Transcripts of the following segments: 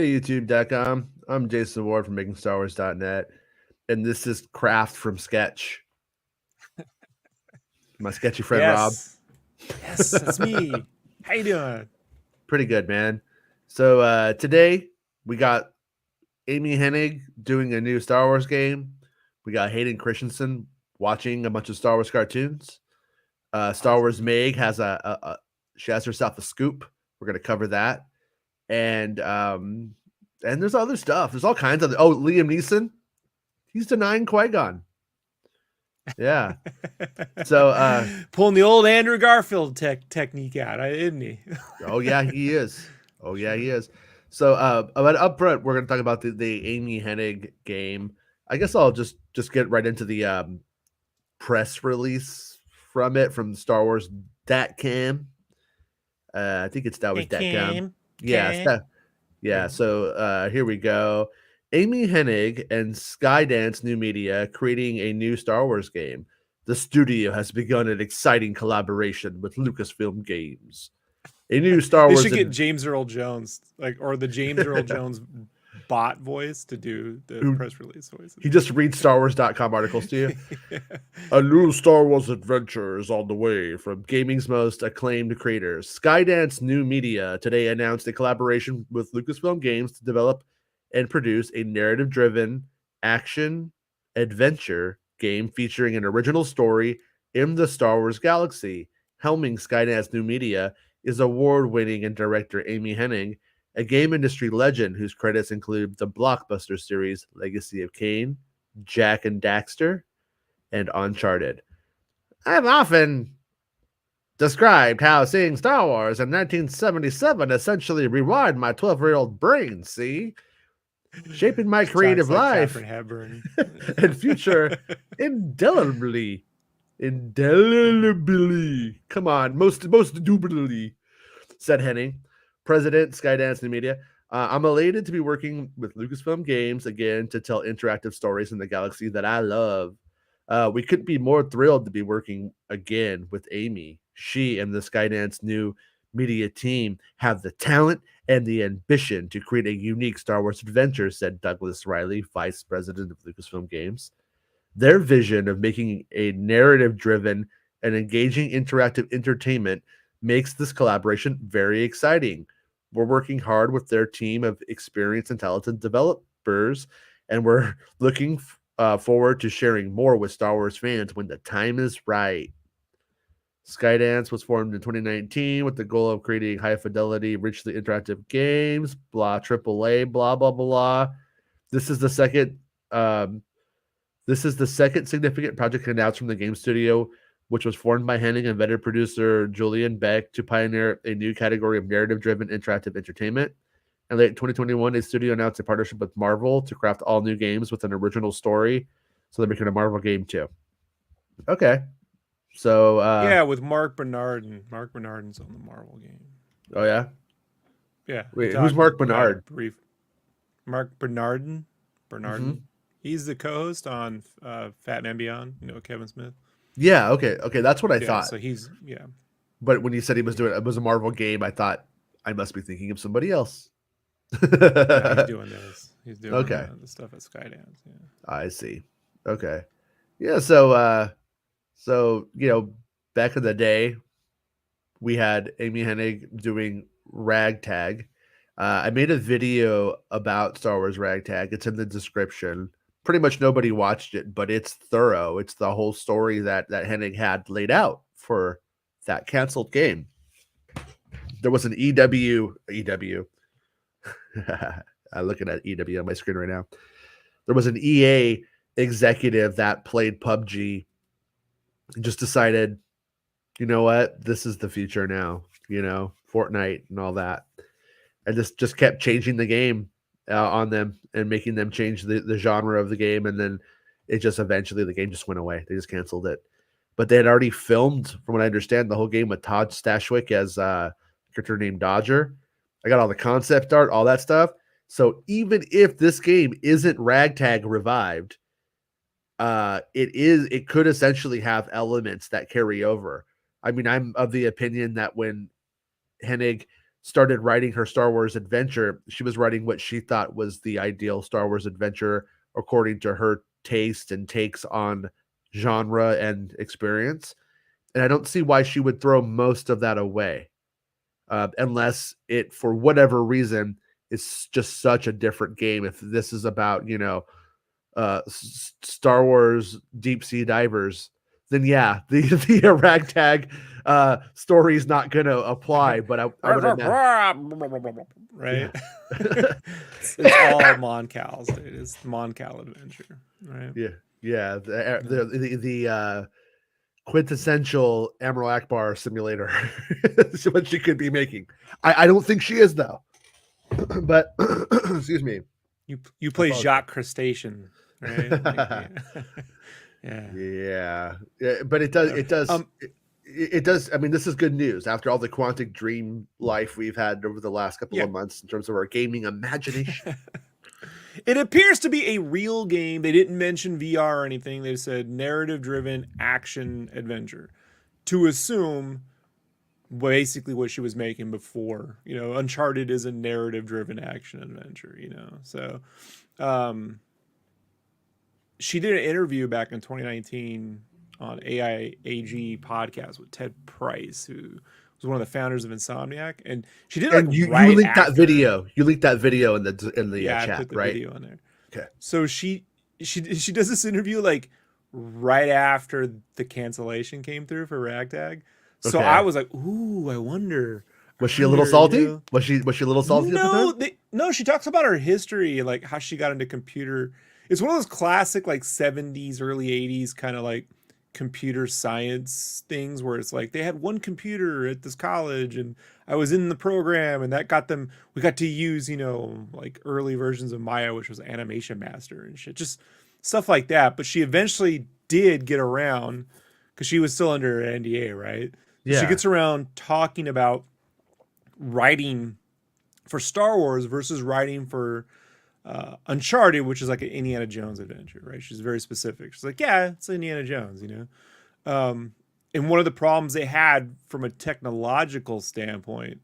Hey, YouTube.com. I'm Jason Ward from MakingStarWars.net, and this is Craft from Sketch. My sketchy friend Rob. Yes, that's me. How you doing? Pretty good, man. So today we got Amy Hennig doing a new Star Wars game. We got Hayden Christensen watching a bunch of Star Wars cartoons. Star Awesome. Wars Meg has she has herself a scoop. We're gonna cover that, and there's other stuff. There's all kinds of Liam Neeson. He's denying Qui-Gon. Yeah. So Pulling the old Andrew Garfield technique out, isn't he? oh yeah, he is. Oh yeah, he is. So but up front, we're gonna talk about the Amy Hennig game. I guess I'll just get right into the press release from it from Star Wars Datcam. I think it's Star Wars Datcam. Yeah, yeah. So here we go. Amy Hennig and Skydance New Media creating a new Star Wars game. The studio has begun an exciting collaboration with Lucasfilm Games. A new Star They Wars. should get James Earl Jones, or the James Earl Jones bot voice to do the press release voices. He just reads StarWars.com articles to you. Yeah. A new Star Wars adventure is on the way from gaming's most acclaimed creators. Skydance New Media today announced a collaboration with Lucasfilm Games to develop and produce a narrative-driven action adventure game featuring an original story in the Star Wars galaxy. Helming Skydance New Media is award-winning and director Amy Hennig, a game industry legend whose credits include the blockbuster series Legacy of Kain, Jack and Daxter, and Uncharted. I've often described how seeing Star Wars in 1977 essentially rewired my 12-year-old brain, see? Shaping my creative life and future indelibly. Indelibly. Come on, most indubitably, said Hennig, president, Skydance New Media. I'm elated to be working with Lucasfilm Games again to tell interactive stories in the galaxy that I love. We couldn't be more thrilled to be working again with Amy. She and the Skydance New Media team have the talent and the ambition to create a unique Star Wars adventure, said Douglas Riley, vice president of Lucasfilm Games. Their vision of making a narrative-driven and engaging interactive entertainment makes this collaboration very exciting. We're working hard with their team of experienced and talented developers, and we're looking forward to sharing more with Star Wars fans when the time is right. Skydance was formed in 2019 with the goal of creating high-fidelity, richly interactive games, blah, AAA, blah, blah, blah. This is the second significant project announced from the game studio, which was formed by Hennig and veteran producer Julian Beck to pioneer a new category of narrative-driven interactive entertainment. In late 2021, the studio announced a partnership with Marvel to craft all new games with an original story. So they're making a Marvel game too. Okay. So yeah, with Mark Bernardin. Mark Bernardin's on the Marvel game. Oh yeah? Yeah. Wait, who's Mark Bernard? Mark Bernardin. Mm-hmm. He's the co-host on Fat Man Beyond, Kevin Smith. Yeah, okay. That's what I thought. So he's, yeah. But when you said he was doing it was a Marvel game, I thought I must be thinking of somebody else. No, he's doing this. He's doing the stuff at Skydance. Yeah. I see. Okay. Yeah, so back in the day, we had Amy Hennig doing Ragtag. I made a video about Star Wars Ragtag. It's in the description. Pretty much nobody watched it, but it's thorough. It's the whole story that Hennig had laid out for that canceled game. There was an EW. I'm looking at EW on my screen right now. There was an EA executive that played PUBG and just decided, you know what, this is the future now. Fortnite and all that, and just kept changing the game on them and making them change the genre of the game, and then it just eventually the game just went away. They just canceled it. But they had already filmed, from what I understand, the whole game with Todd Stashwick as a character named Dodger. I got all the concept art, all that stuff. So even if this game isn't Ragtag revived, it could essentially have elements that carry over. I mean, I'm of the opinion that when Hennig started writing her Star Wars adventure, she was writing what she thought was the ideal Star Wars adventure according to her taste and takes on genre and experience. And I don't see why she would throw most of that away, unless it, for whatever reason, is just such a different game. If this is about, Star Wars deep sea divers, then yeah, the ragtag story is not going to apply. But I would imagine, right? yeah. It's all Mon-Cal's, dude. It's the Mon-Cal adventure, right? Yeah. The quintessential Admiral Akbar simulator is what she could be making. I don't think she is though. But excuse me. You play Jacques Crustacean, right? Like, yeah. But it does. I mean, this is good news after all the Quantic Dream life we've had over the last couple of months in terms of our gaming imagination. It appears to be a real game. They didn't mention VR or anything. They said narrative-driven action adventure. To assume basically what she was making before. Uncharted is a narrative-driven action adventure, So she did an interview back in 2019 on AIAG podcast with Ted Price, who was one of the founders of Insomniac, and she did you linked that video. You linked that video in the chat, I put the right? video on there. Okay. So she does this interview like right after the cancellation came through for Ragtag. So I was like, ooh, I wonder. Was she a little salty? Was she a little salty? No, she talks about her history, like how she got into computer. It's one of those classic like 70s, early 80s kind of like computer science things where it's like they had one computer at this college and I was in the program and we got to use, like early versions of Maya, which was Animation Master and shit, just stuff like that. But she eventually did get around because she was still under an NDA, right? Yeah. She gets around talking about writing for Star Wars versus writing for Uncharted, which is like an Indiana Jones adventure, right? She's very specific. She's like, yeah, it's Indiana Jones, And one of the problems they had from a technological standpoint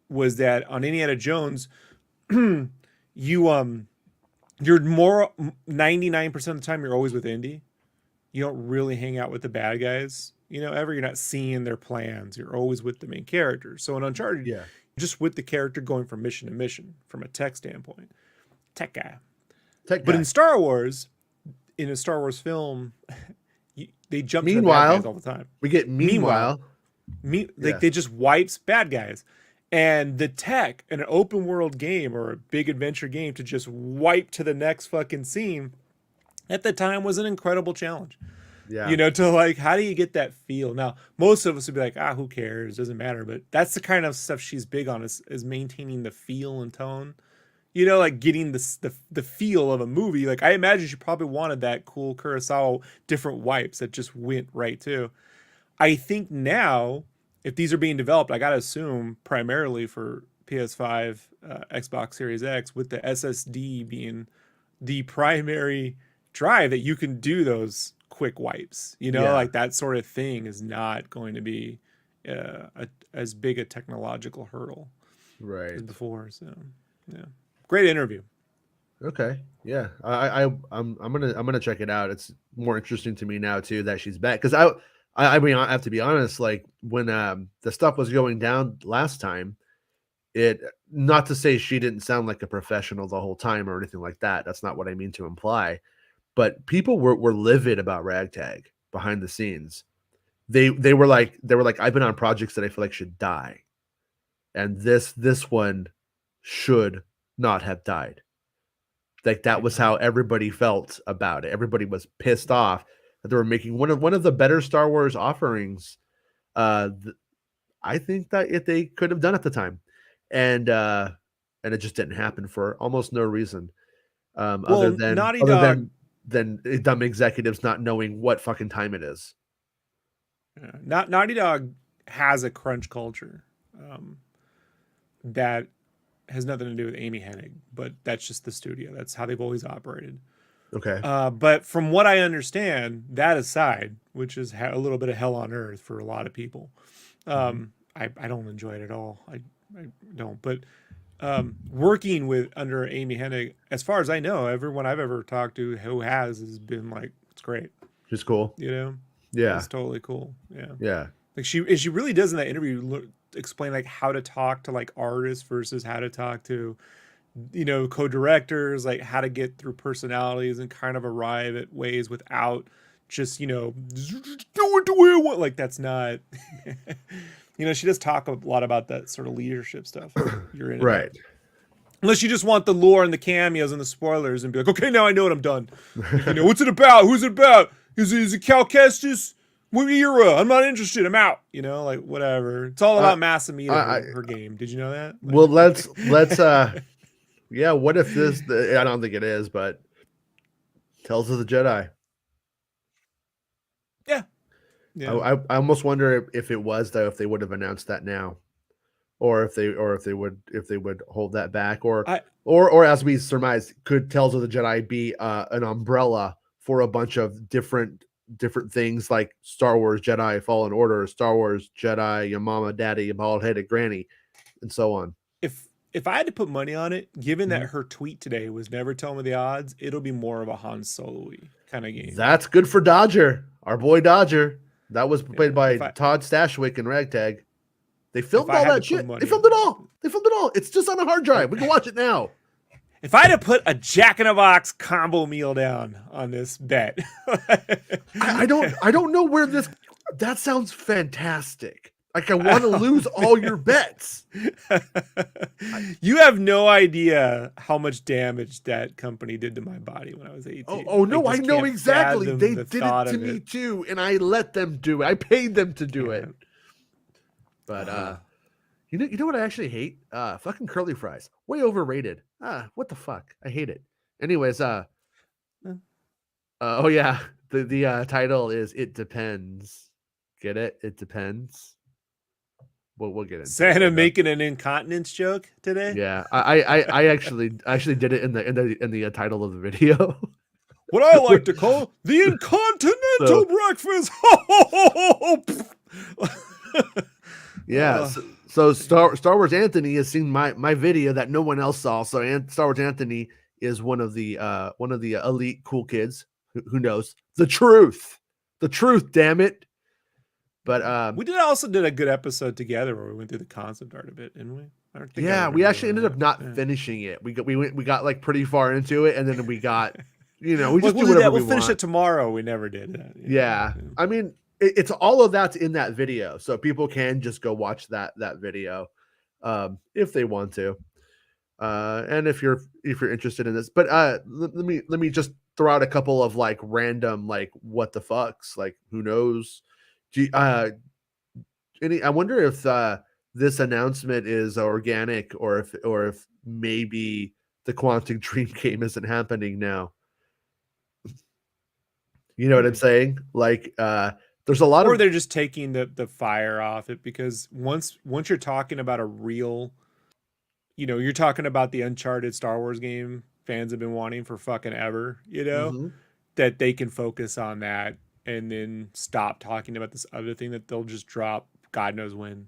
was that on Indiana Jones, you're more 99% of the time you're always with Indy. You don't really hang out with the bad guys, ever. You're not seeing their plans. You're always with the main character. So in Uncharted, you're just with the character going from mission to mission from a tech standpoint. Tech guy. But in Star Wars, in a Star Wars film, they jump to the bad guys all the time. We get meanwhile. They just wipes bad guys. And the tech in an open world game or a big adventure game to just wipe to the next fucking scene at the time was an incredible challenge. Yeah. To like, how do you get that feel? Now, most of us would be like, who cares? Doesn't matter. But that's the kind of stuff she's big on is maintaining the feel and tone. Like getting the feel of a movie. Like I imagine she probably wanted that cool Kurosawa different wipes that just went right to. I think now, if these are being developed, I gotta assume primarily for PS5, Xbox Series X, with the SSD being the primary drive, that you can do those quick wipes. Like that sort of thing is not going to be as big a technological hurdle, right, as before. So yeah. Great interview. Okay, yeah, I'm gonna check it out. It's more interesting to me now too that she's back because I mean I have to be honest. Like when the stuff was going down last time, it not to say she didn't sound like a professional the whole time or anything like that. That's not what I mean to imply. But people were livid about Ragtag behind the scenes. They were like I've been on projects that I feel like should die, and this one should not have died. Like that was how everybody felt about it. Everybody was pissed off that they were making one of the better Star Wars offerings. I think that if they could have done at the time, and it just didn't happen for almost no reason, other than dumb executives not knowing what fucking time it is. Naughty Dog has a crunch culture that has nothing to do with Amy Hennig, but that's just the studio. That's how they've always operated. Okay. But from what I understand, that aside, which is a little bit of hell on earth for a lot of people, I don't enjoy it at all. I don't. But working with under Amy Hennig, as far as I know, everyone I've ever talked to who has been like, it's great. She's cool. You know, Yeah, it's totally cool. Yeah, yeah, like she really does in that interview explain like how to talk to like artists versus how to talk to, you know, co-directors, like how to get through personalities and kind of arrive at ways without just, you know, do it the way I want. Like that's not, you know, she does talk a lot about that sort of leadership stuff. You're into right. that. Unless you just want the lore and the cameos and the spoilers and be like, okay, now I know what I'm done. Like, you know, what's it about? Who's it about? Is it Cal Kestis? What era? I'm not interested. I'm out. You know, like whatever. It's all about Amedda, her game. Did you know that? Like, well, let's yeah. What if this? I don't think it is, but Tales of the Jedi. yeah. Yeah. I almost wonder if it was though, if they would have announced that now, or if they would hold that back, or as we surmise, could Tales of the Jedi be an umbrella for a bunch of different things like Star Wars Jedi Fallen Order, Star Wars Jedi Your Mama Daddy, Your Bald Headed Granny, and so on. If I had to put money on it, given that her tweet today was never telling me the odds, it'll be more of a Han Solo-y kind of game. That's good for Dodger, our boy Dodger. That was played by Todd Stashwick in Ragtag. They filmed all that shit. They filmed it all. It's just on a hard drive. We can watch it now. If I had to put a Jack in a Box combo meal down on this bet, I don't know where this. That sounds fantastic. Like I want to lose all your bets. You have no idea how much damage that company did to my body when I was 18. Oh no, I know exactly. They did it to me too, and I let them do it. I paid them to do it. But you know what I actually hate? Fucking curly fries. Way overrated. What the fuck? I hate it. Anyways, oh yeah. The title is It Depends. Get it? It depends. We'll get into Santa making an incontinence joke today. Yeah, I actually did it in the title of the video. What I like to call the incontinental breakfast. Yeah. So Star Wars Anthony has seen my video that no one else saw. So Star Wars Anthony is one of the elite cool kids who knows the truth. The truth, damn it. But we did a good episode together where we went through the concept art a bit, didn't we? Yeah, we actually ended up not finishing it. We got like pretty far into it, and then we got, we just do whatever we want. We'll finish it tomorrow. We never did that. Yeah. I mean, it's all of that's in that video, so people can just go watch that video if they want to, and if you're interested in this. But let me just throw out a couple of like random like what the fucks, like who knows. I wonder if this announcement is organic or if maybe the Quantic Dream game isn't happening now. You know what I'm saying? Like there's a lot or they're just taking the fire off it, because once you're talking about a real, you're talking about the Uncharted Star Wars game fans have been wanting for fucking ever, that they can focus on that and then stop talking about this other thing that they'll just drop God knows when,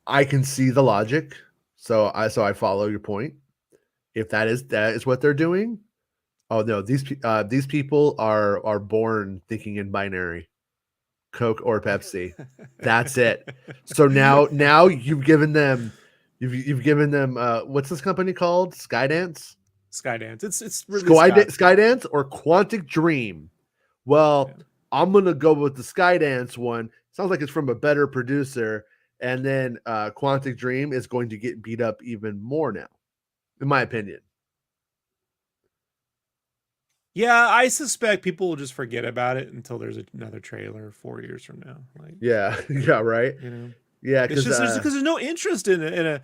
I can see the logic. So I follow your point. If that is what they're doing. Oh no, these people are born thinking in binary. Coke or Pepsi. That's it. So now you've given them what's this company called? Skydance? Skydance. It's really Skydance or Quantic Dream. Well, yeah. I'm gonna go with the Skydance one. Sounds like it's from a better producer, and then Quantic Dream is going to get beat up even more now, in my opinion. Yeah, I suspect people will just forget about it until there's another trailer 4 years from now. Like, yeah, right. Yeah, because there's no interest in a.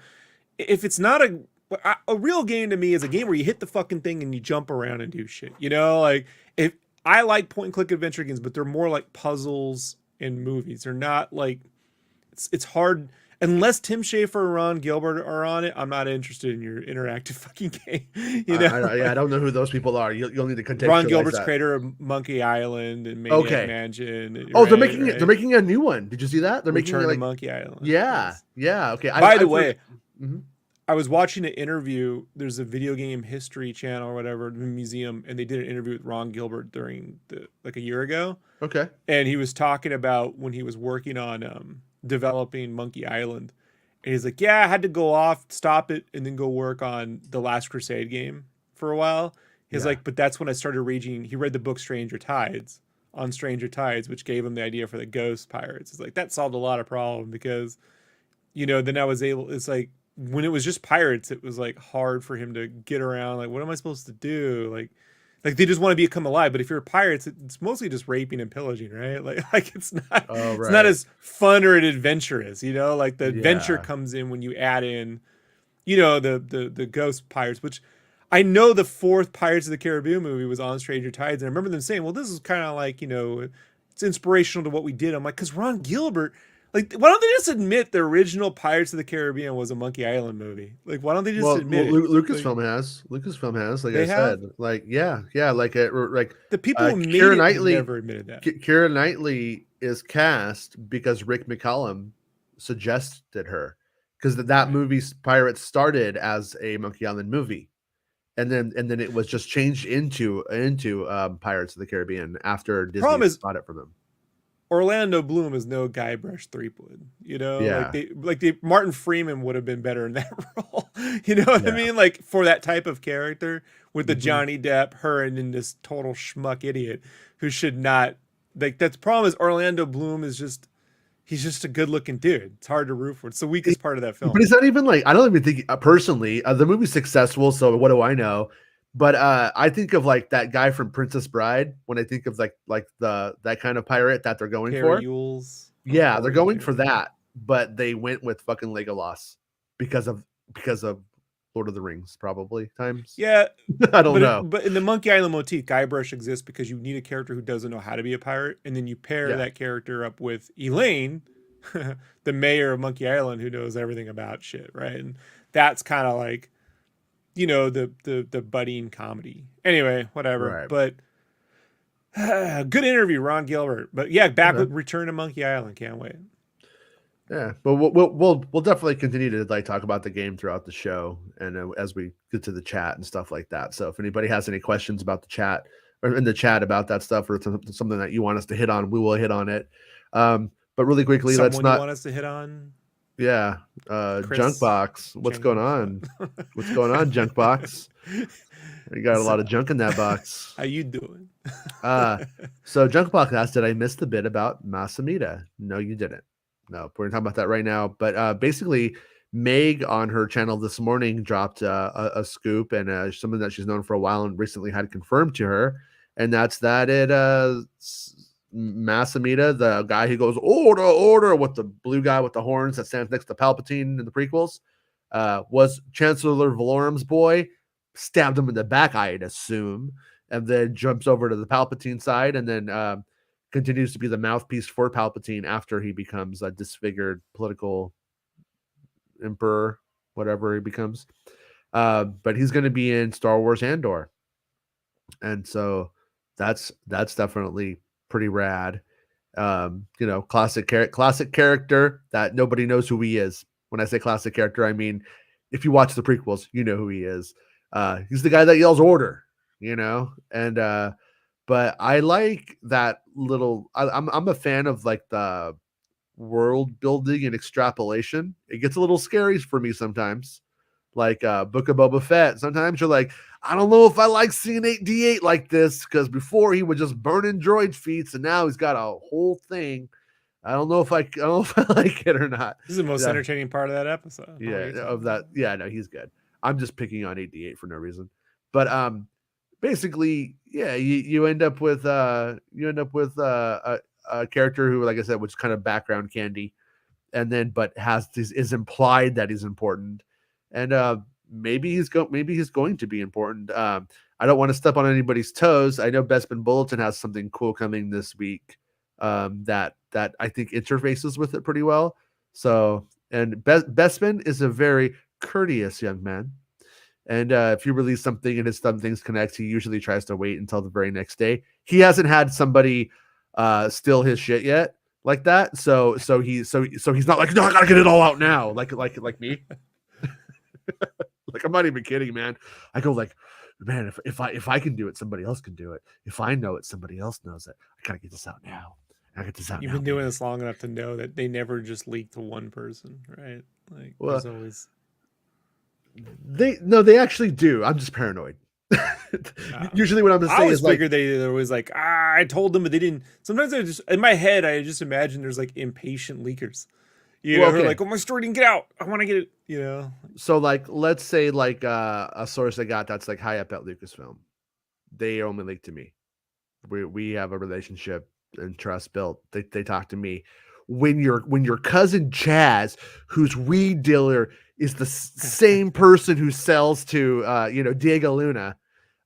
If it's not a real game to me is a game where you hit the fucking thing and you jump around and do shit. Like if I like point and click adventure games, but they're more like puzzles and movies. They're not like it's hard. unless Tim Schafer or Ron Gilbert are on it, I'm not interested in your interactive fucking game. I don't know who those people are. You'll need to Ron contextualize Gilbert's that. creator of Monkey Island and Maniac Okay. Mansion. Oh, they're Right, making it. They're right. making a new one. Did you see that? They're making Return it to like, Monkey Island. yeah, Yes. yeah. Okay. By the way, mhm. I was watching an interview. There's a video game history channel or whatever, the museum, and they did an interview with Ron Gilbert during like a year ago. Okay. And he was talking about when he was working on developing Monkey Island. And he's like, yeah, I had to go off, stop it, and then go work on the Last Crusade game for a while. He's like, but that's when I started reading. He read the book Stranger Tides on Stranger Tides, which gave him the idea for the Ghost Pirates. It's like, that solved a lot of problem because, then I was able, it's like, when it was just pirates, it was like hard for him to get around. Like, what am I supposed to do? Like they just want to become alive. But if you're pirates, it's mostly just raping and pillaging, right? Like it's not, it's not as fun or adventurous, like the adventure comes in when you add in, the ghost pirates, which I know the fourth Pirates of the Caribbean movie was on Stranger Tides. And I remember them saying, well, this is kind of like, it's inspirational to what we did. I'm like, cause Ron Gilbert, like, why don't they just admit the original Pirates of the Caribbean was a Monkey Island movie? Like, why don't they just admit it? Lucasfilm has. Lucasfilm has. Like I said, like yeah. Like the people who made Keira it Knightley never admitted that. Keira Knightley is cast because Rick McCallum suggested her, because that movie's Pirates started as a Monkey Island movie, and then it was just changed into Pirates of the Caribbean after Disney bought it from them. Orlando Bloom is no Guybrush Threepwood, Yeah. like Martin Freeman would have been better in that role. You know what I mean? Like for that type of character with the Johnny Depp, her, and then this total schmuck idiot who should not, like, that's the problem is Orlando Bloom is just, he's just a good looking dude. It's hard to root for. It's the weakest part of that film. But it's not even like, I don't even think personally, the movie's successful. So what do I know? But I think of like that guy from Princess Bride when I think of like that kind of pirate that they're going for. Yeah, they're going for that, but they went with fucking Legolas because of Lord of the Rings, probably times. Yeah, I don't know. But in the Monkey Island motif, Guybrush exists because you need a character who doesn't know how to be a pirate, and then you pair that character up with Elaine, the mayor of Monkey Island, who knows everything about shit, right? And that's kind of like, the budding comedy. Anyway, whatever. Right. But good interview, Ron Gilbert. But yeah, back with Return to Monkey Island. Can't wait. Yeah, but we'll definitely continue to like talk about the game throughout the show, and as we get to the chat and stuff like that. So if anybody has any questions about the chat or in the chat about that stuff, or something that you want us to hit on, we will hit on it. But really quickly, let's not want us to hit on. Yeah, Junkbox. What's going on? What's going on, Junkbox? You got a lot of junk in that box. How you doing? So Junkbox asked, did I miss the bit about Amedda? No, you didn't. No, we're gonna talk about that right now. But basically, Meg on her channel this morning dropped a scoop, and something that she's known for a while and recently had confirmed to her, and that's that Amedda, the guy who goes order with the blue guy with the horns that stands next to Palpatine in the prequels, was Chancellor Valorum's boy. Stabbed him in the back, I'd assume, and then jumps over to the Palpatine side, and then continues to be the mouthpiece for Palpatine after he becomes a disfigured political emperor, whatever he becomes. But he's going to be in Star Wars Andor, and so that's definitely pretty rad. Classic character that nobody knows who he is. When I say classic character, I mean if you watch the prequels, you know who he is. He's the guy that yells order, and but I like that little. I'm a fan of like the world building and extrapolation. It gets a little scary for me sometimes, like Book of Boba Fett. Sometimes you're like, I don't know if I like seeing 8D8 like this, because before he was just burning droid feats, and now he's got a whole thing. I don't know if I like it or not. This is the most entertaining part of that episode. Yeah, of that. Yeah, no, he's good. I'm just picking on 8D8 for no reason. But basically, yeah, you end up with a character who, like I said, was kind of background candy, and then but is implied that he's important, and maybe he's going to be important. I don't want to step on anybody's toes. I know Bespin Bulletin has something cool coming this week that I think interfaces with it pretty well. So And Bespin is a very courteous young man. And if you release something and his thumb things connect, he usually tries to wait until the very next day. He hasn't had somebody steal his shit yet like that. So he's not like, no, I gotta get it all out now. Like me. Like, I'm not even kidding, man. I go like, man, if I can do it, somebody else can do it. If I know it, somebody else knows it. I gotta get this out now. I get this out. You've been doing this long enough to know that they never just leak to one person, right? Like, there's always. They actually do. I'm just paranoid. Usually what I'm gonna say is figured they're always like, I told them, but they didn't. Sometimes I just, in my head, I just imagine there's like impatient leakers. You know, okay. Like, oh, my story didn't get out. I want to get it, you know? So, like, let's say, like, a source I got that's, like, high up at Lucasfilm. They only leak to me. We have a relationship and trust built. They talk to me. When your cousin Chaz, whose weed dealer is the same person who sells to, Diego Luna,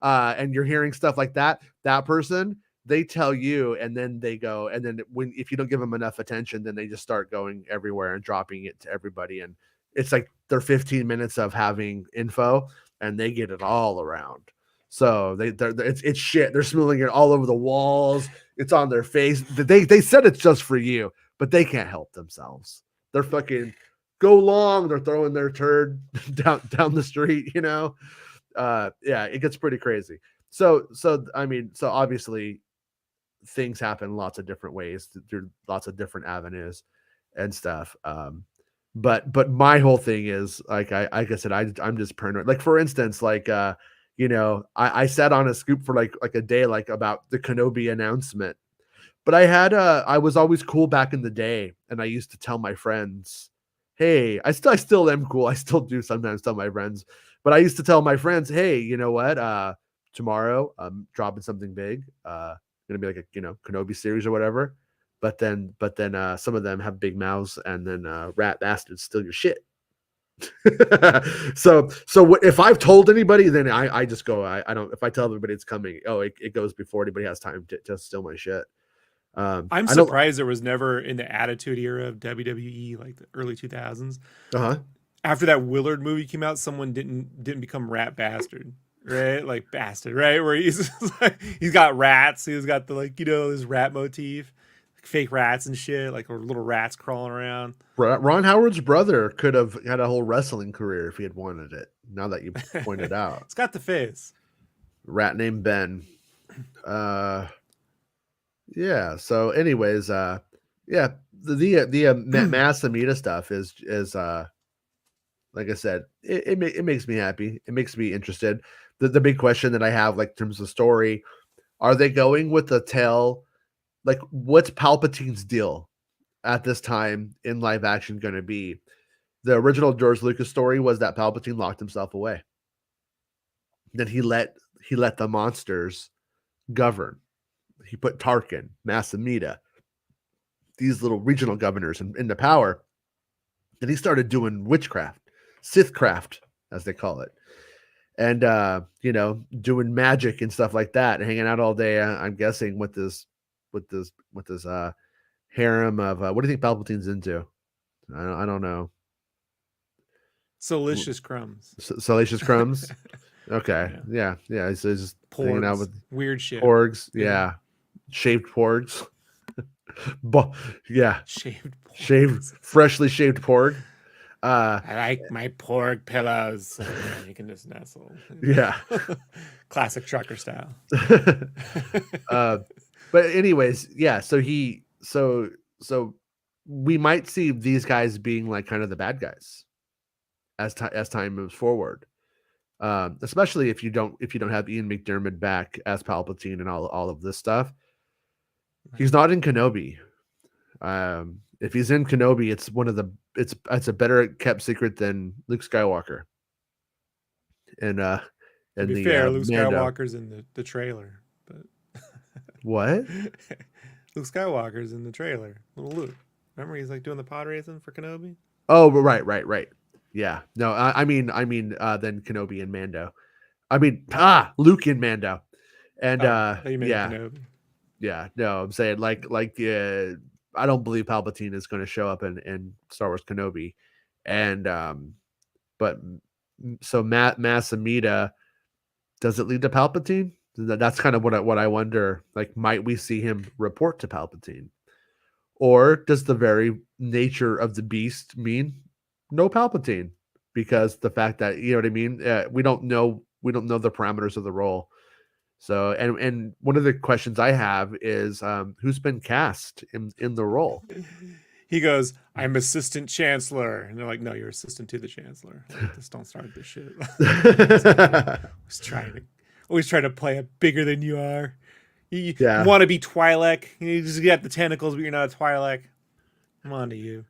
and you're hearing stuff like that person, they tell you, and then they go, and then if you don't give them enough attention, then they just start going everywhere and dropping it to everybody. And it's like their 15 minutes of having info, and they get it all around. So it's shit. They're smelling it all over the walls. It's on their face. They said it's just for you, but they can't help themselves. They're fucking go long. They're throwing their turd down the street, Yeah, it gets pretty crazy. So obviously things happen lots of different ways through lots of different avenues and stuff. But my whole thing is like I said, I'm just paranoid. Like, for instance, like I sat on a scoop for like a day, like about the Kenobi announcement. But I was always cool back in the day, and I used to tell my friends, hey, I still am cool. I still do sometimes tell my friends, but I used to tell my friends, hey, you know what? Tomorrow I'm dropping something big. Gonna be like a Kenobi series or whatever. But then some of them have big mouths, and then rat bastards steal your shit. so if I've told anybody, then I just go. I don't. If I tell everybody it's coming, it goes before anybody has time to steal my shit. I'm surprised there was never in the Attitude Era of WWE, like the early 2000s. After that Willard movie came out, someone didn't become Rat Bastard, right? Like bastard, right? Where he's got rats. He's got the his rat motif, like fake rats and shit, like or little rats crawling around. Ron Howard's brother could have had a whole wrestling career if he had wanted it. Now that you pointed out, it's got the face. Rat named Ben. Yeah. So, anyways, the Mass Amedda stuff is like I said, it makes me happy. It makes me interested. The big question that I have, like, in terms of story, are they going with the tale? Like, what's Palpatine's deal at this time in live action going to be? The original George Lucas story was that Palpatine locked himself away. Then he let the monsters govern. He put Tarkin, Mass Amedda, these little regional governors into power. Then he started doing witchcraft, Sithcraft, as they call it. And, doing magic and stuff like that, and hanging out all day, I'm guessing, with this harem of, what do you think Palpatine's into? I don't know. Salacious crumbs. Salacious crumbs? Okay. Yeah. He's just porgs, hanging out with weird shit. Porgs. Yeah. Shaved porgs. Yeah. Shaved, freshly shaved porg. I like my porg pillows. You can just nestle. Yeah. Classic trucker style. But anyways, yeah. So we might see these guys being like kind of the bad guys as time moves forward. Especially if you don't have Ian McDiarmid back as Palpatine and all of this stuff. He's not in Kenobi. If he's in Kenobi, it's a better kept secret than Luke Skywalker. And to be fair, Luke Skywalker's in the trailer, but what? Luke Skywalker's in the trailer. Little Luke. Remember, he's like doing the pod racing for Kenobi. Oh, right. Yeah. No, I mean, then Kenobi and Mando. I mean, Luke and Mando. And Kenobi. Yeah. No, I'm saying like I don't believe Palpatine is going to show up in Star Wars Kenobi. And but so Mass Amedda, does it lead to Palpatine? That's kind of what I wonder. Like, might we see him report to Palpatine, or does the very nature of the beast mean no Palpatine? Because the fact that, you know what I mean, we don't know the parameters of the role. So, and one of the questions I have is, who's been cast in the role? He goes, "I'm assistant chancellor," and they're like, "No, you're assistant to the chancellor. Like, just don't start this shit." Always trying to play it bigger than you are. You want to be Twi'lek. You just got the tentacles, but you're not a Twi'lek. I'm on to you.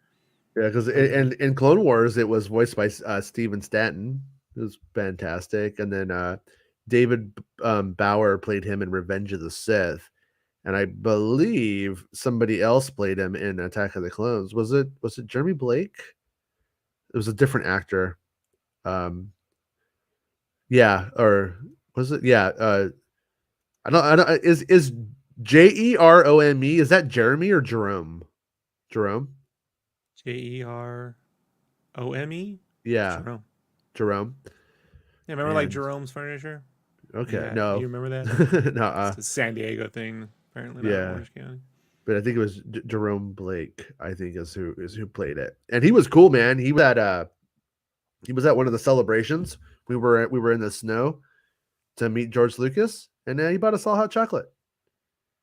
Yeah, because in Clone Wars, it was voiced by Steven Stanton. It was fantastic. And then David Bauer played him in Revenge of the Sith. And I believe somebody else played him in Attack of the Clones. Was it Jeremy Blake? It was a different actor. Yeah, or was it? Yeah. I don't. Is Jerome? Is that Jeremy or Jerome? Jerome. Jerome. Yeah. Jerome. Yeah, remember like Jerome's Furniture? Okay, yeah, no. you remember that? No, it's a San Diego thing, apparently. Yeah, Orange County. But I think it was Jerome Blake. I think is who played it, and he was cool, man. He was at one of the celebrations. We were in the snow to meet George Lucas, and he bought us all hot chocolate.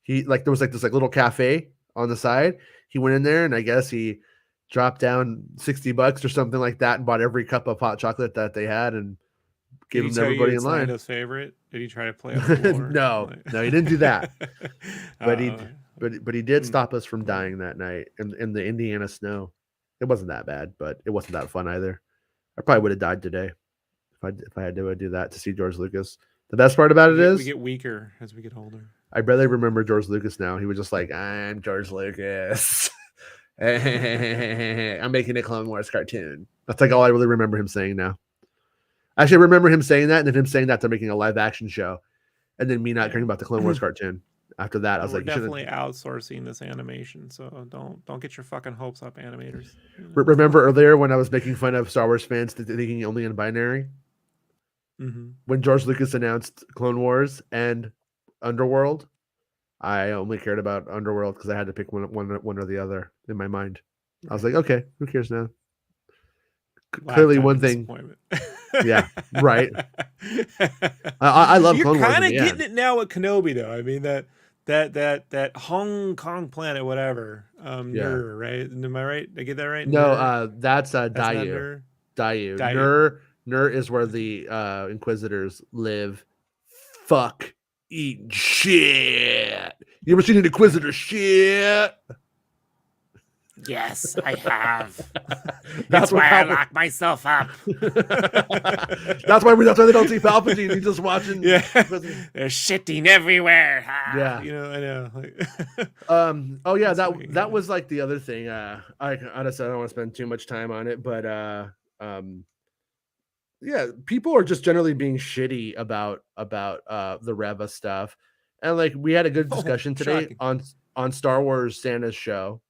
There was this little cafe on the side. He went in there, and I guess he dropped down $60 or something like that, and bought every cup of hot chocolate that they had, and gave them to everybody in line. Lando's favorite? Did he try to play up the lore? No, he didn't do that. But he did stop us from dying that night in the Indiana snow. It wasn't that bad, but it wasn't that fun either. I probably would have died today if I had to do that to see George Lucas. The best part about is we get weaker as we get older. I barely remember George Lucas now. He was just like, "I'm George Lucas. I'm making a Clone Wars cartoon." That's like all I really remember him saying now. Actually, I remember him saying that, and then him saying that they're making a live action show, and then me not caring about the Clone Wars cartoon. After that, I was like, definitely outsourcing this animation, so don't get your fucking hopes up, animators. Remember earlier when I was making fun of Star Wars fans thinking only in binary? Mm-hmm. When George Lucas announced Clone Wars and Underworld, I only cared about Underworld because I had to pick one or the other in my mind. I was like, okay, who cares now? Clearly, one thing. Yeah, right. I love Clone Wars. You're kind of getting it now with Kenobi, though. I mean that Hong Kong planet, whatever. Nur, right? Am I right? Did I get that right? No, that's Daiyu. Daiyu. Nur is where the Inquisitors live. Fuck, eat shit. You ever seen an Inquisitor shit? Yes, I have. That's why I lock myself up. That's why they don't see Palpatine. He's just watching. Yeah, they're shitting everywhere. Yeah, I know. Oh yeah, that was like the other thing. I honestly, I don't want to spend too much time on it, but yeah, people are just generally being shitty about the Reva stuff, and like we had a good discussion today on Star Wars Santa's show.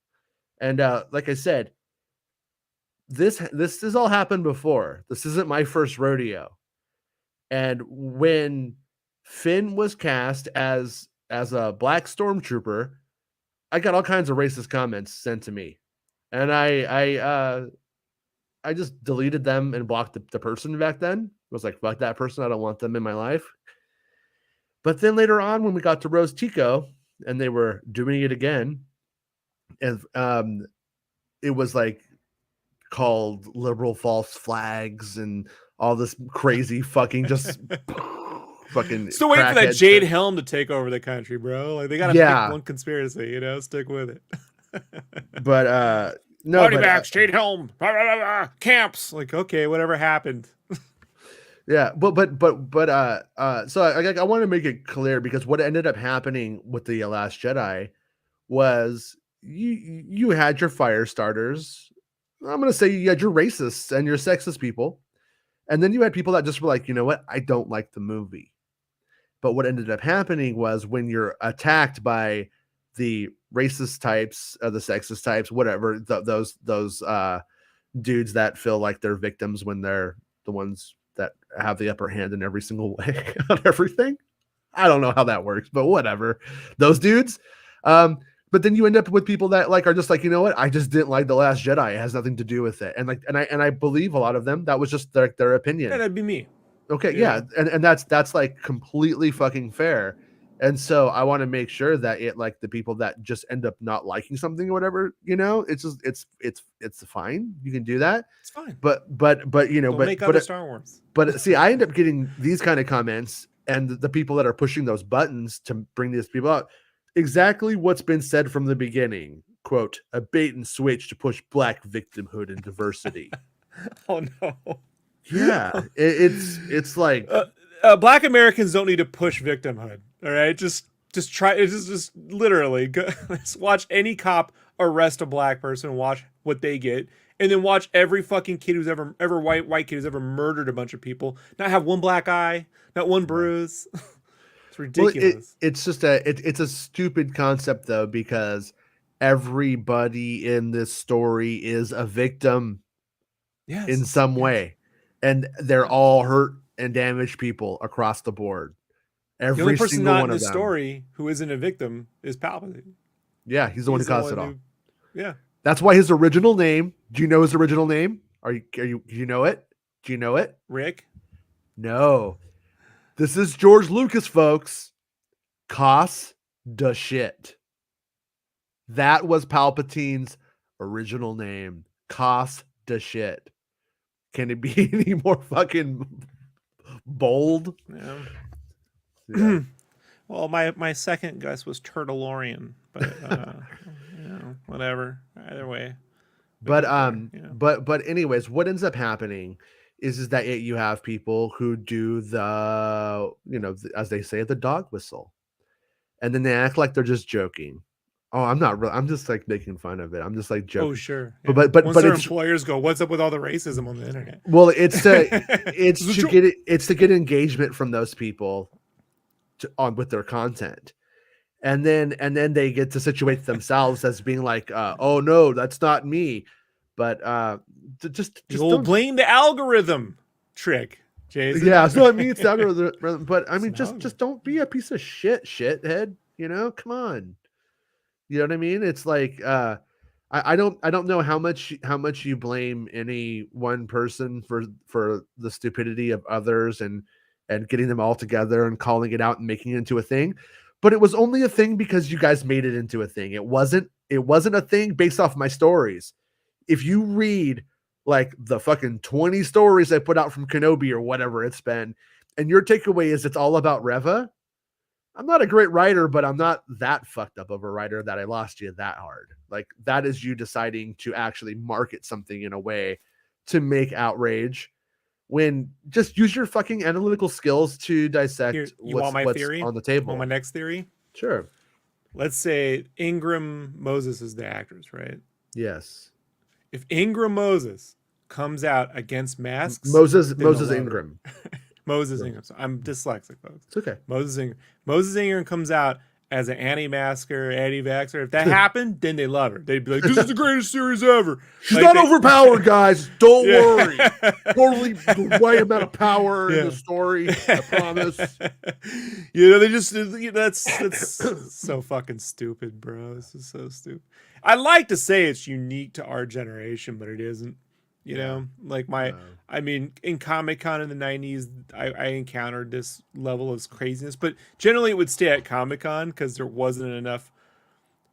And like I said, this has all happened before. This isn't my first rodeo. And when Finn was cast as a black stormtrooper, I got all kinds of racist comments sent to me, and I just deleted them and blocked the person back then. I was like, fuck that person. I don't want them in my life. But then later on, when we got to Rose Tico and they were doing it again, and it was like called liberal false flags and all this crazy fucking just fucking still waiting for that Jade Helm to take over the country, bro. Like they gotta pick one conspiracy, stick with it. But no, Party backs, Jade Helm, camps. Like, okay, whatever happened. Yeah, but so I want to make it clear, because what ended up happening with the Last Jedi was you had your fire starters. I'm going to say you had your racists and your sexist people. And then you had people that just were like, you know what? I don't like the movie. But what ended up happening was when you're attacked by the racist types, the sexist types, whatever, those dudes that feel like they're victims when they're the ones that have the upper hand in every single way on everything. I don't know how that works, but whatever. Those dudes. But then you end up with people that like are just like, you know what? I just didn't like The Last Jedi. It has nothing to do with it. And like, and I believe a lot of them. That was just their opinion. Yeah, that'd be me. Okay, yeah. And that's like completely fucking fair. And so I want to make sure that it like the people that just end up not liking something or whatever, you know, it's just it's fine. You can do that. It's fine. But you know, Don't make other Star Wars. But see, I end up getting these kind of comments, and the people that are pushing those buttons to bring these people out, exactly what's been said from the beginning. Quote, a bait and switch to push Black victimhood and diversity. Oh no. Yeah, it's like Black Americans don't need to push victimhood. All right, just try. Just literally go, just watch any cop arrest a black person, watch what they get, and then watch every fucking kid who's ever white kid who's ever murdered a bunch of people not have one black eye, not one bruise. It's ridiculous. Well, it's just it's a stupid concept though, because everybody in this story is a victim in some way, and they're all hurt and damaged people across the board. The only person not in the story who isn't a victim is Palpatine. Yeah, he's the one who caused it all. Yeah, that's why his original name. Do you know his original name? Do you know it? Do you know it? Rick? No. This is George Lucas, folks. Cos da shit. That was Palpatine's original name. Cos da shit. Can it be any more fucking bold? Yeah. Yeah. Well, my second guess was Turtleorian, but you know, whatever. Either way. But but anyways, what ends up happening is that you have people who do the, you know, as they say, the dog whistle, and then they act like they're just joking. Oh, I'm not really. I'm just like making fun of it. I'm just like joking. Oh, sure. Yeah. But their employers go, "What's up with all the racism on the internet?" Well, it's to get engagement from those people with their content, and then they get to situate themselves as being like, "Oh no, that's not me." But just don't blame the algorithm trick, Jason. Yeah, it's not me, it's the algorithm. But I mean, just don't be a piece of shithead. You know, come on. You know what I mean? It's like I don't know how much you blame any one person for the stupidity of others and getting them all together and calling it out and making it into a thing. But it was only a thing because you guys made it into a thing. It wasn't a thing based off my stories. If you read like the fucking 20 stories I put out from Kenobi or whatever it's been, and your takeaway is it's all about Reva, I'm not a great writer, but I'm not that fucked up of a writer that I lost you that hard. Like, that is you deciding to actually market something in a way to make outrage, when just use your fucking analytical skills to dissect what's on the table. Want my next theory? Sure. Let's say Ingram Moses is the actress, right? Yes. If Ingram Moses comes out against masks, Moses Ingram. Moses Ingram. So I'm dyslexic, folks. It's okay. Moses Ingram comes out as an anti-masker, anti-vaxxer. If that happened, then they love her. They'd be like, "This is the greatest series ever." She's not overpowered, guys. Don't worry. Totally the right amount of power in the story. I promise. You know, they just that's so fucking stupid, bro. This is so stupid. I like to say it's unique to our generation, but it isn't. You know, like I mean, in Comic-Con in the 90s, I encountered this level of craziness, but generally it would stay at Comic-Con because there wasn't enough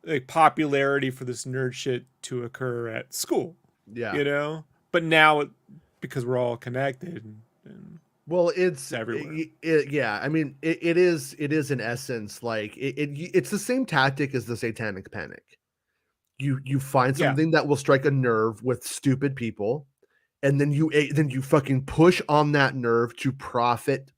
like popularity for this nerd shit to occur at school. Yeah. You know, but now because we're all connected and well, it's everywhere. Yeah. I mean, it is in essence, like it's the same tactic as the Satanic Panic. You find something that will strike a nerve with stupid people, and then you fucking push on that nerve to profit,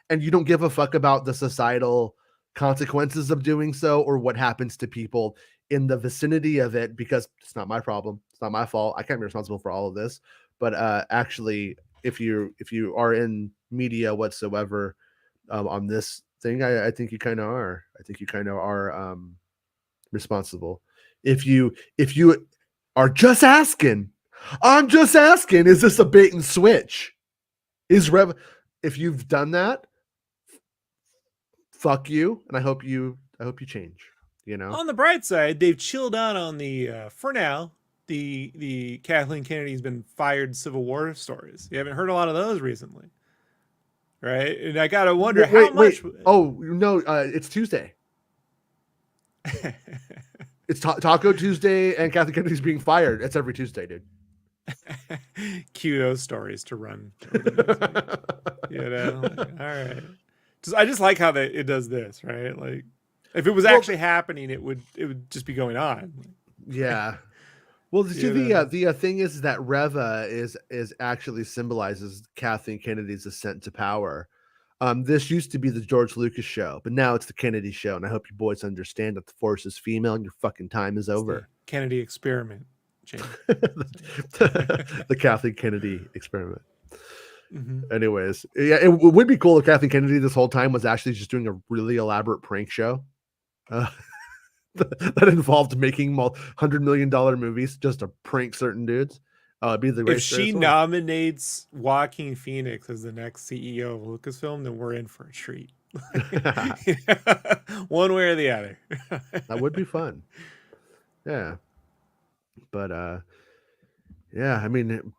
and you don't give a fuck about the societal consequences of doing so or what happens to people in the vicinity of it, because it's not my problem. It's not my fault. I can't be responsible for all of this. But actually, if you are in media whatsoever on this thing, I think you kind of are. I think you kind of are responsible. If you are just asking, I'm just asking, is this a bait and switch? If you've done that, fuck you, and I hope you change. You know. On the bright side, they've chilled out on the for now. The Kathleen Kennedy's been fired Civil War stories. You haven't heard a lot of those recently, right? And I gotta wonder how much. Oh no, it's Tuesday. It's Taco Tuesday, and Kathleen Kennedy's being fired. It's every Tuesday, dude. Cue those stories to run. You know, like, all right. I just like how it does this, right? Like, if it was actually happening, it would just be going on. Yeah. Well, the thing is that Reva is actually symbolizes Kathleen Kennedy's ascent to power. This used to be the George Lucas show, but now it's the Kennedy show, and I hope you boys understand that the Force is female and your fucking time is over. Kennedy experiment, James. The Kathleen Kennedy experiment. Mm-hmm. Anyways, yeah, it would be cool if Kathleen Kennedy this whole time was actually just doing a really elaborate prank show that involved making $100 million movies just to prank certain dudes. Be the if she nominates Joaquin Phoenix as the next CEO of Lucasfilm, then we're in for a treat. One way or the other. That would be fun. Yeah. But yeah, I mean,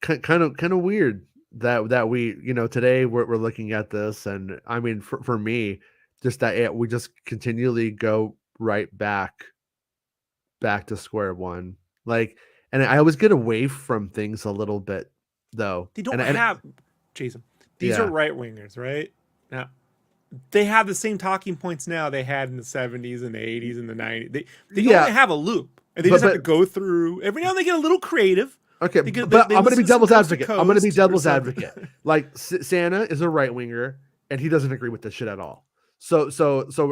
kind of weird that we, today we're looking at this, and I mean, for me, just that we just continually go right back to square one. Like, and I always get away from things a little bit, though. They don't have, Jason, these are right-wingers, right? Now, they have the same talking points now they had in the 70s and the 80s and the 90s. They don't have a loop. And they just have to go through, every now and then they get a little creative. Okay, but I'm going to be devil's advocate. I'm going to be devil's advocate. Like, Santa is a right-winger, and he doesn't agree with this shit at all. So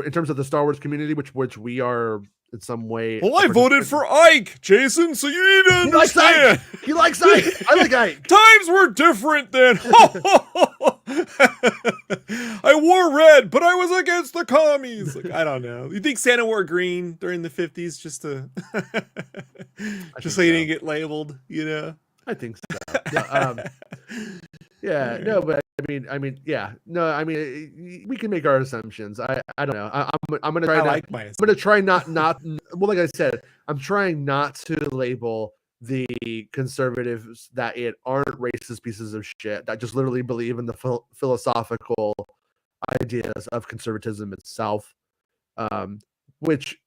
in terms of the Star Wars community, which we are in some way. Well, I voted for Ike, Jason, so you need to understand. He likes Ike. I like Ike. Times were different then. I wore red, but I was against the commies. Like, I don't know. You think Santa wore green during the 50s just so he didn't get labeled, I think so. Yeah, no, but I mean, yeah, no, I mean, we can make our assumptions. I don't know. I'm gonna try. I'm gonna try not. Well, like I said, I'm trying not to label the conservatives that aren't racist pieces of shit that just literally believe in the philosophical ideas of conservatism itself. Which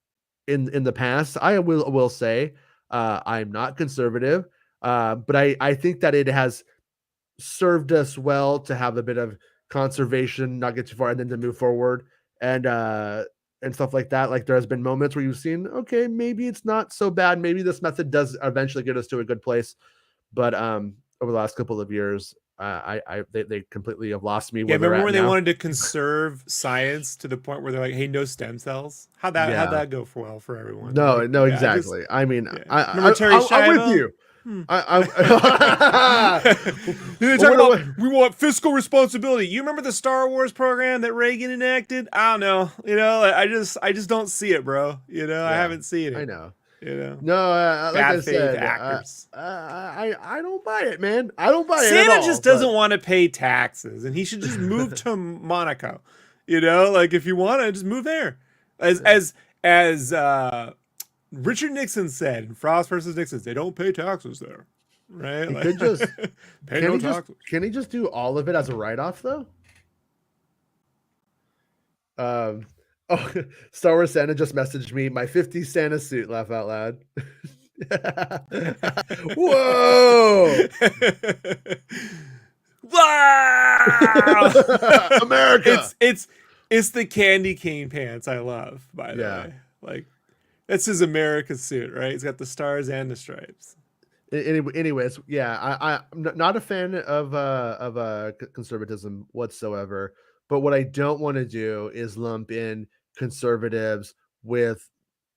in the past, I will say, I'm not conservative, but I think that it has served us well to have a bit of conservation, not get too far, and then to move forward and stuff like that. Like, there has been moments where you've seen, okay, maybe it's not so bad. Maybe this method does eventually get us to a good place. But over the last couple of years, they completely have lost me. Yeah, remember when they wanted to conserve science to the point where they're like, "Hey, no stem cells." How'd that go for everyone? No, exactly. I mean, remember Terry Schiavo? I'm with you. They talk about we want fiscal responsibility. You remember the Star Wars program that Reagan enacted? I don't know. I just don't see it, bro. I haven't seen it. I know. No, like I said, actors. I don't buy it, man. I don't buy it. Santa just doesn't want to pay taxes, and he should just move to Monaco. Like, if you want to, just move there. As Richard Nixon said in Frost versus Nixon, they don't pay taxes there, right? He could just pay no taxes. Can he just do all of it as a write-off, though? Star Wars Santa just messaged me, my 50 Santa suit, laugh out loud. Whoa! Wow! America! It's the candy cane pants I love, by the way. Like, that's his America suit, right? He's got the stars and the stripes. Anyways, yeah, I'm not a fan of conservatism whatsoever. But what I don't want to do is lump in conservatives with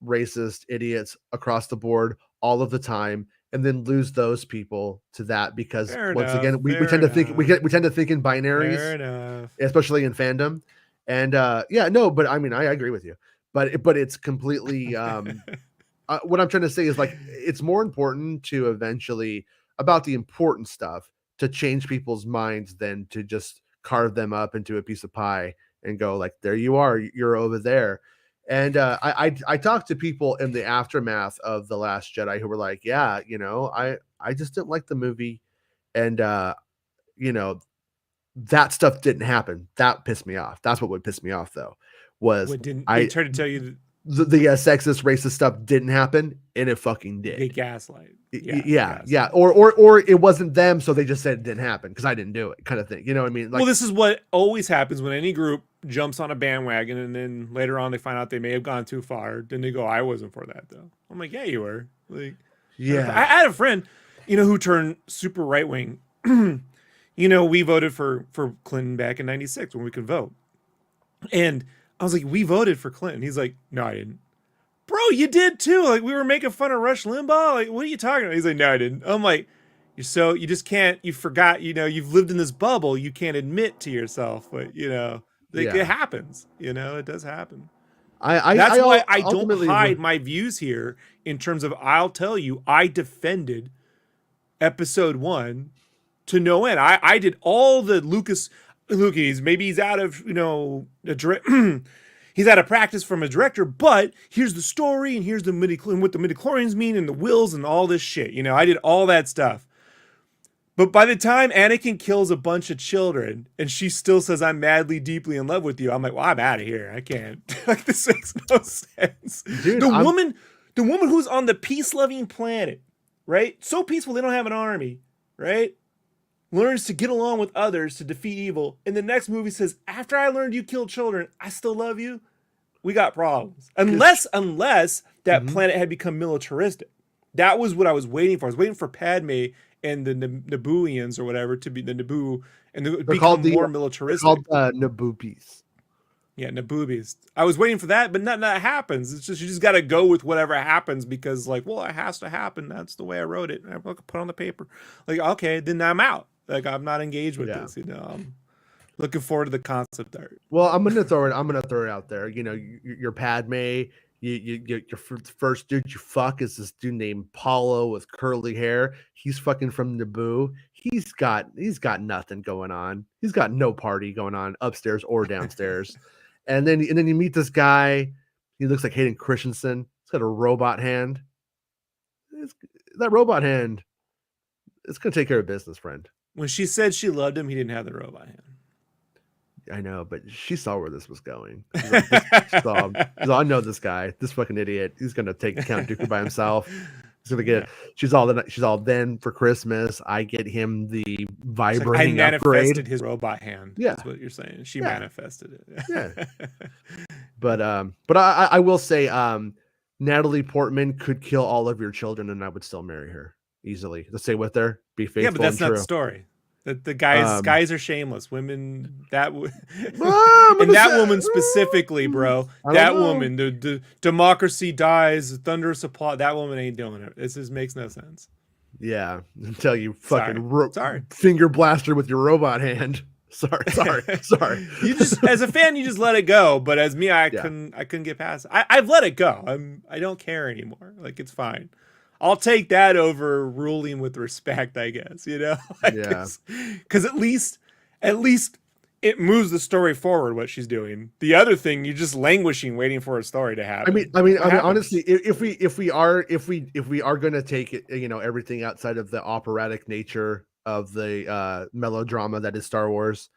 racist idiots across the board all of the time, and then lose those people to that, because again, we tend to think we tend to think in binaries, especially in fandom. And but I mean, I agree with you. But it's completely what I'm trying to say is like it's more important to eventually about the important stuff to change people's minds than to just carve them up into a piece of pie and go like, there you are, you're over there. And I talked to people in the aftermath of The Last Jedi who were like, yeah, I just didn't like the movie, and you know that stuff didn't happen. That pissed me off. That's what would piss me off though. Was What didn't they try to tell you? The sexist, racist stuff didn't happen, and it fucking did. They gaslight. Yeah. Or it wasn't them, so they just said it didn't happen because I didn't do it, kind of thing. You know what I mean? Like, well, this is what always happens when any group jumps on a bandwagon, and then later on they find out they may have gone too far. Then they go, "I wasn't for that, though." I'm like, "Yeah, you were." Like, yeah. I had a friend, who turned super right wing. We voted for Clinton back in '96 when we could vote, and I was like, "We voted for Clinton." He's like, "No, I didn't." Bro, you did too. Like, we were making fun of Rush Limbaugh. Like, what are you talking about? He's like, "No, I didn't." I'm like, you just can't. You forgot. You've lived in this bubble. You can't admit to yourself, but it happens. It does happen. That's why I don't hide my views here. In terms of, I'll tell you, I defended Episode 1 to no end. I did all the Lucas. Maybe he's out of he's out of practice from a director, but here's the story and here's what the midichlorians mean and the wills and all this shit. I did all that stuff. But by the time Anakin kills a bunch of children and she still says, "I'm madly, deeply in love with you," I'm like, well, I'm out of here. I can't. Like, this makes no sense. Dude, the woman who's on the peace-loving planet, right? So peaceful they don't have an army, right? Learns to get along with others to defeat evil. In the next movie says, "After I learned you killed children, I still love you." We got problems. Unless that planet had become militaristic. That was what I was waiting for. I was waiting for Padme and the Nabooians or whatever to be the Naboo, and they become more militaristic. They're called Naboobies. Yeah, Naboobies. I was waiting for that, but nothing that happens. It's just, you just got to go with whatever happens because, like, well, it has to happen. That's the way I wrote it. I put on the paper. Like, okay, then I'm out. Like, I'm not engaged with this. I'm looking forward to the concept art. Well, I'm gonna throw it out there. Your Padme. Your first dude you fuck is this dude named Paulo with curly hair. He's fucking from Naboo. He's got nothing going on. He's got no party going on upstairs or downstairs. and then you meet this guy. He looks like Hayden Christensen. He's got a robot hand. That robot hand, it's gonna take care of business, friend. When she said she loved him, he didn't have the robot hand. I know, but she saw where this was going. I know this guy, this fucking idiot. He's gonna take Count Dooku by himself. He's gonna get. She's all then for Christmas. I get him the vibrating I manifested upgrade. His robot hand. Yeah, that's what you're saying. She manifested it. Yeah. But I will say, Natalie Portman could kill all of your children, and I would still marry her easily. To stay with her, be faithful. Yeah, but that's not the story. The guys are shameless. Women that woman specifically, bro. That woman, the democracy dies, thunderous applause. That woman ain't doing it. This just makes no sense. Yeah, until you fucking sorry. Finger blaster with your robot hand. Sorry. You just, as a fan, you just let it go. But as me, I couldn't get past it. I've let it go. I don't care anymore. Like, it's fine. I'll take that over ruling with respect, I guess, Because at least it moves the story forward, what she's doing. The other thing, you're just languishing, waiting for a story to happen. I mean, honestly, if we are going to take it, everything outside of the operatic nature of the melodrama that is Star Wars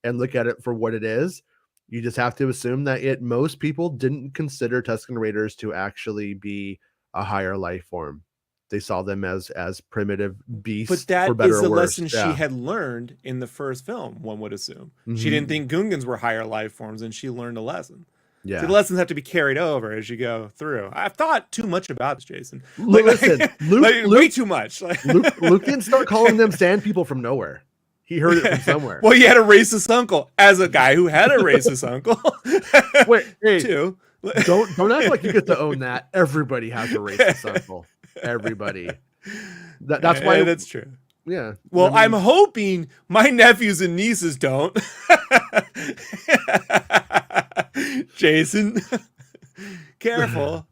and look at it for what it is, you just have to assume that most people didn't consider Tusken Raiders to actually be a higher life form. They saw them as primitive beasts. But that is the lesson she had learned in the first film, one would assume. Mm-hmm. She didn't think Gungans were higher life forms, and she learned a lesson. Yeah. So the lessons have to be carried over as you go through. I've thought too much about this, Jason. Listen, Luke, way too much. Luke didn't start calling them sand people from nowhere. He heard it from somewhere. Well, he had a racist uncle. As a guy who had a racist uncle. Wait, hey, too. Don't act like you get to own that. Everybody has a racist uncle. Everybody. That's why. That's true. Yeah. Well, I'm hoping my nephews and nieces don't. Jason, careful.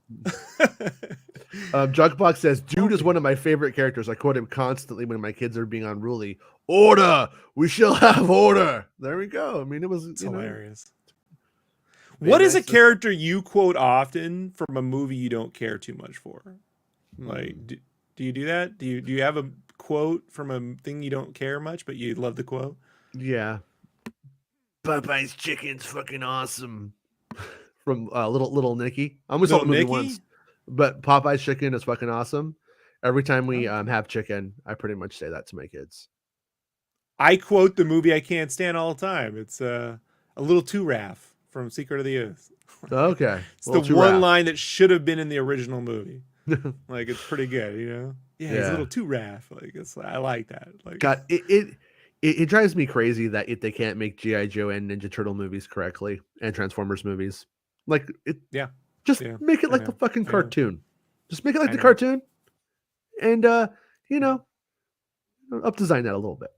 Jugbox says, "Dude is one of my favorite characters. I quote him constantly when my kids are being unruly. Order, we shall have order." There we go. I mean, it was hilarious. What is a character you quote often from a movie you don't care too much for? Like, do you do that? Do you have a quote from a thing you don't care much, but you love the quote? Yeah. Popeye's chicken's fucking awesome. From Little Nicky. I only saw the movie once, but Popeye's chicken is fucking awesome. Every time we have chicken, I pretty much say that to my kids. I quote the movie I can't stand all the time. It's a little too Raff from Secret of the Ooze. Okay. It's the one line that should have been in the original movie. Like, it's pretty good, you know? Yeah, he's a little too Raff. Like, I like that. Like, God, it drives me crazy that they can't make G.I. Joe and Ninja Turtle movies correctly and Transformers movies. Like, just make it like the fucking cartoon. Just make it like the cartoon. And, up design that a little bit.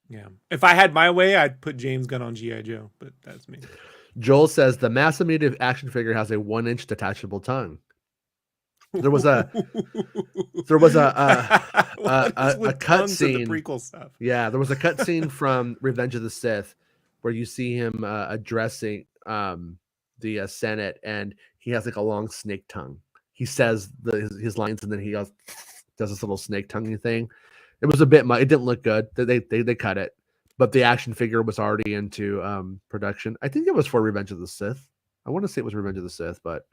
Yeah. If I had my way, I'd put James Gunn on G.I. Joe, but that's me. Joel says the Massimative action figure has a 1-inch detachable tongue. There was a cut scene. The prequel stuff. Yeah, there was a cut scene from Revenge of the Sith where you see him addressing the Senate, and he has like a long snake tongue. He says his lines, and then he does this little snake tonguey thing. It was a bit much. It didn't look good. They cut it, but the action figure was already into production. I think it was for Revenge of the Sith. I want to say it was Revenge of the Sith, but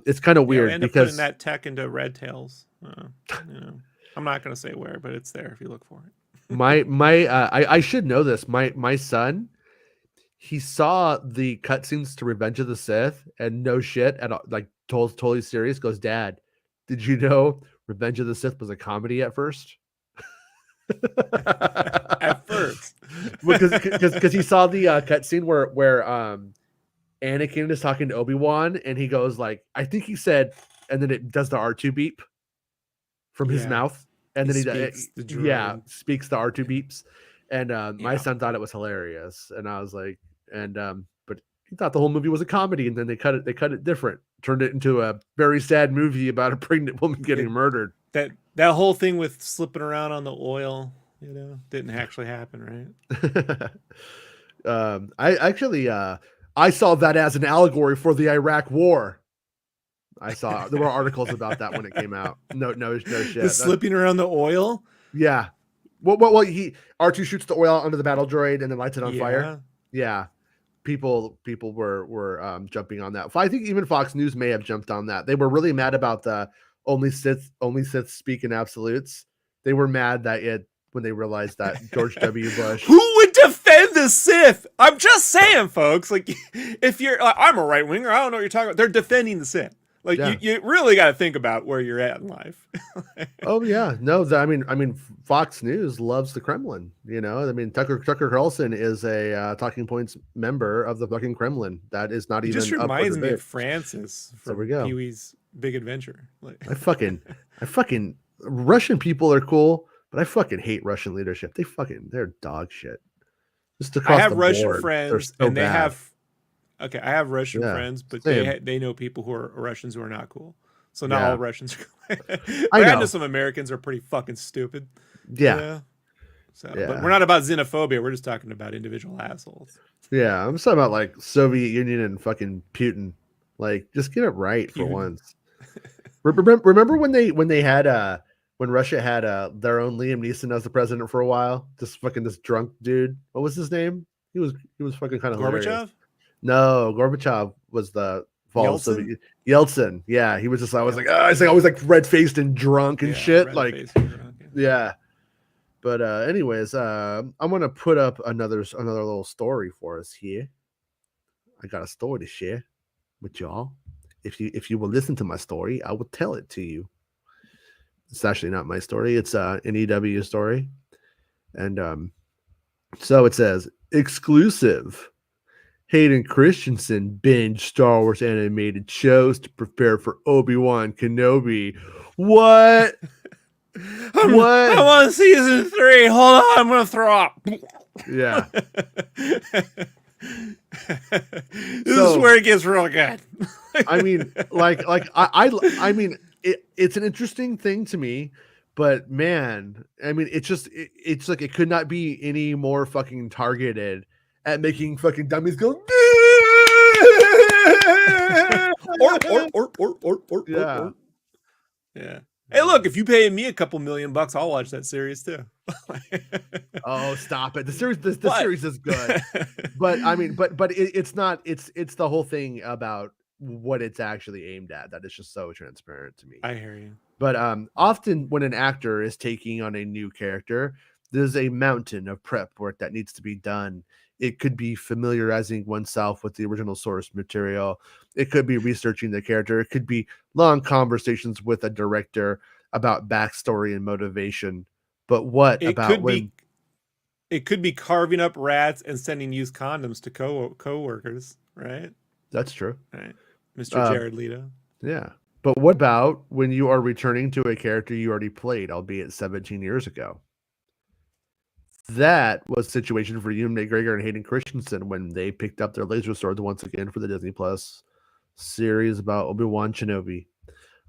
it's kind of weird end up because putting that tech into Red Tails. I'm not going to say where, but it's there if you look for it. I should know this. My son, he saw the cutscenes to Revenge of the Sith, and no shit, and like totally serious. Goes, "Dad, did you know Revenge of the Sith was a comedy at first?" At first, because he saw the cutscene where Anakin is talking to Obi-Wan, and he goes like, I think he said, and then it does the R2 beep from his mouth, and then he speaks the R2 beeps, and my son thought it was hilarious, and I was like, but he thought the whole movie was a comedy, and then they cut it different, turned it into a very sad movie about a pregnant woman getting murdered. That whole thing with slipping around on the oil, didn't actually happen, right? I saw that as an allegory for the Iraq War. There were articles about that when it came out. No shit. The slipping around the oil? Yeah. Well, R2 shoots the oil onto the battle droid and then lights it on fire. Yeah. People were jumping on that. I think even Fox News may have jumped on that. They were really mad about the only Sith speak in absolutes. They were mad that when they realized that George W. Bush. Who would defend the Sith? I'm just saying, folks. Like, if you're, I'm a right winger, I don't know what you're talking about. They're defending the Sith. Like, you really got to think about where you're at in life. Oh yeah, no. I mean, Fox News loves the Kremlin. I mean, Tucker Carlson is a Talking Points member of the fucking Kremlin. That is not even. Just reminds me of Francis from there we go. Pee-wee's Big Adventure. Like, I fucking Russian people are cool. But I fucking hate Russian leadership. They're dog shit. Just across I have the Russian board, friends, and they have. Okay, I have Russian friends, but same. they know people who are Russians who are not cool. So not all Russians are cool. I know some Americans are pretty fucking stupid. Yeah. But we're not about xenophobia. We're just talking about individual assholes. Yeah, I'm talking about like Soviet Union and fucking Putin. Like, just get it right for once. Remember when they had when Russia had their own Liam Neeson as the president for a while? Just fucking this drunk dude. What was his name? He was fucking kind of Gorbachev? Hilarious. No, Gorbachev was the fall. Yeltsin. Yeah, he was just. I was like, it's like always like red faced and drunk and shit. Like, yeah. But anyways, I'm gonna put up another little story for us here. I got a story to share with y'all. If you will listen to my story, I will tell it to you. It's actually not my story. It's an EW story. And so it says, exclusive. Hayden Christensen binge Star Wars animated shows to prepare for Obi-Wan Kenobi. What? What? I'm on season 3. Hold on, I'm going to throw up. Yeah. This is where it gets real good. I mean, I mean, it's an interesting thing to me, but man, I mean, it's like it could not be any more fucking targeted at making fucking dummies go. Yeah. Yeah. Hey, look, if you pay me a couple $1,000,000, I'll watch that series too. Oh, stop it. The series is good. But I mean, but it's not, it's the whole thing about what it's actually aimed at that is just so transparent to me. I hear you. But often when an actor is taking on a new character, there's a mountain of prep work that needs to be done. It could be familiarizing oneself with the original source material. It could be researching the character. It could be long conversations with a director about backstory and motivation. But what about when it could be carving up rats and sending used condoms to co-workers, right? That's true. Right. Mr. Jared Leto. Yeah. But what about when you are returning to a character you already played, albeit 17 years ago? That was a situation for Ewan McGregor and Hayden Christensen when they picked up their laser swords once again for the Disney Plus series about Obi-Wan Kenobi.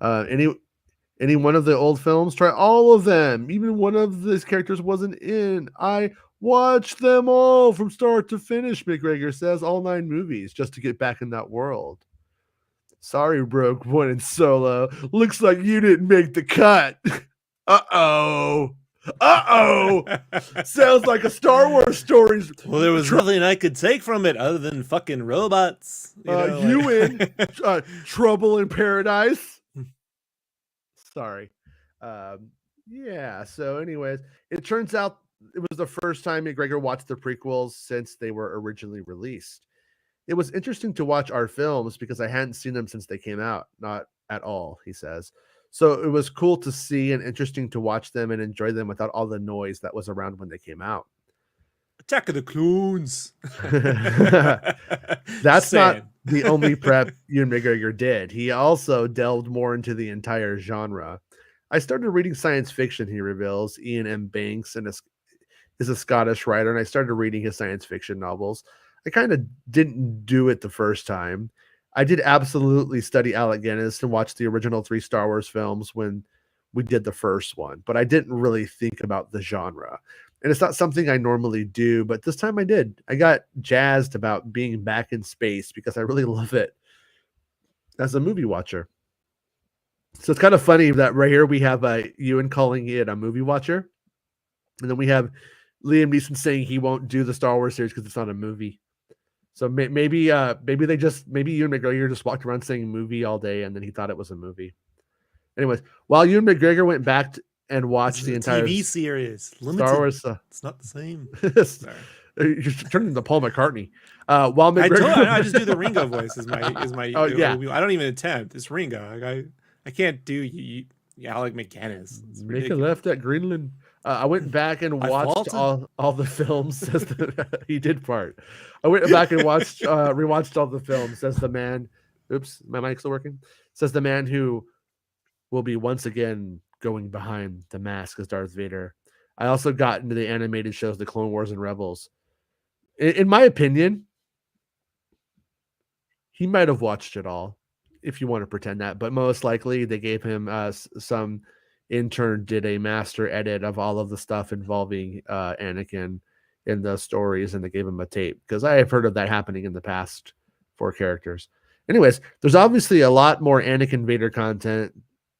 Any one of the old films? Try all of them. Even one of these characters wasn't in. I watched them all from start to finish, McGregor says, all 9 movies just to get back in that world. Sorry, Rogue One and Solo. Looks like you didn't make the cut. Uh-oh. Sounds like a Star Wars story. Well, there was nothing I could take from it other than fucking robots. You in Trouble in Paradise. Sorry. Yeah, so anyways, it turns out it was the first time McGregor watched the prequels since they were originally released. It was interesting to watch our films because I hadn't seen them since they came out. Not at all, he says. So it was cool to see and interesting to watch them and enjoy them without all the noise that was around when they came out. Attack of the Clones. That's not the only prep Ewan McGregor did. He also delved more into the entire genre. I started reading science fiction, he reveals. Ian M. Banks is a Scottish writer, and I started reading his science fiction novels. I kind of didn't do it the first time. I did absolutely study Alec Guinness and watch the original 3 Star Wars films when we did the first one, but I didn't really think about the genre. And it's not something I normally do, but this time I did. I got jazzed about being back in space because I really love it as a movie watcher. So it's kind of funny that right here we have Ewan calling it a movie watcher. And then we have Liam Neeson saying he won't do the Star Wars series because it's not a movie. So maybe Ewan McGregor just walked around saying movie all day and then he thought it was a movie. Anyways, while Ewan McGregor went back and watched the entire TV series, limited. Star Wars, it's not the same. You're turning into Paul McCartney. While McGregor, I just do the Ringo voice. Is my oh yeah. I don't even attempt. It's Ringo. I can't do Alec McGuinness. Make a left at Greenland. I went back and watched all the films. Says he did part. I went back and rewatched all the films. Says the man. Oops, my mic's still working. Says the man who will be once again going behind the mask as Darth Vader. I also got into the animated shows, the Clone Wars and Rebels. In my opinion, he might have watched it all, if you want to pretend that. But most likely, they gave him some intern did a master edit of all of the stuff involving Anakin in the stories, and they gave him a tape because I have heard of that happening in the past for characters. Anyways, there's obviously a lot more Anakin Vader content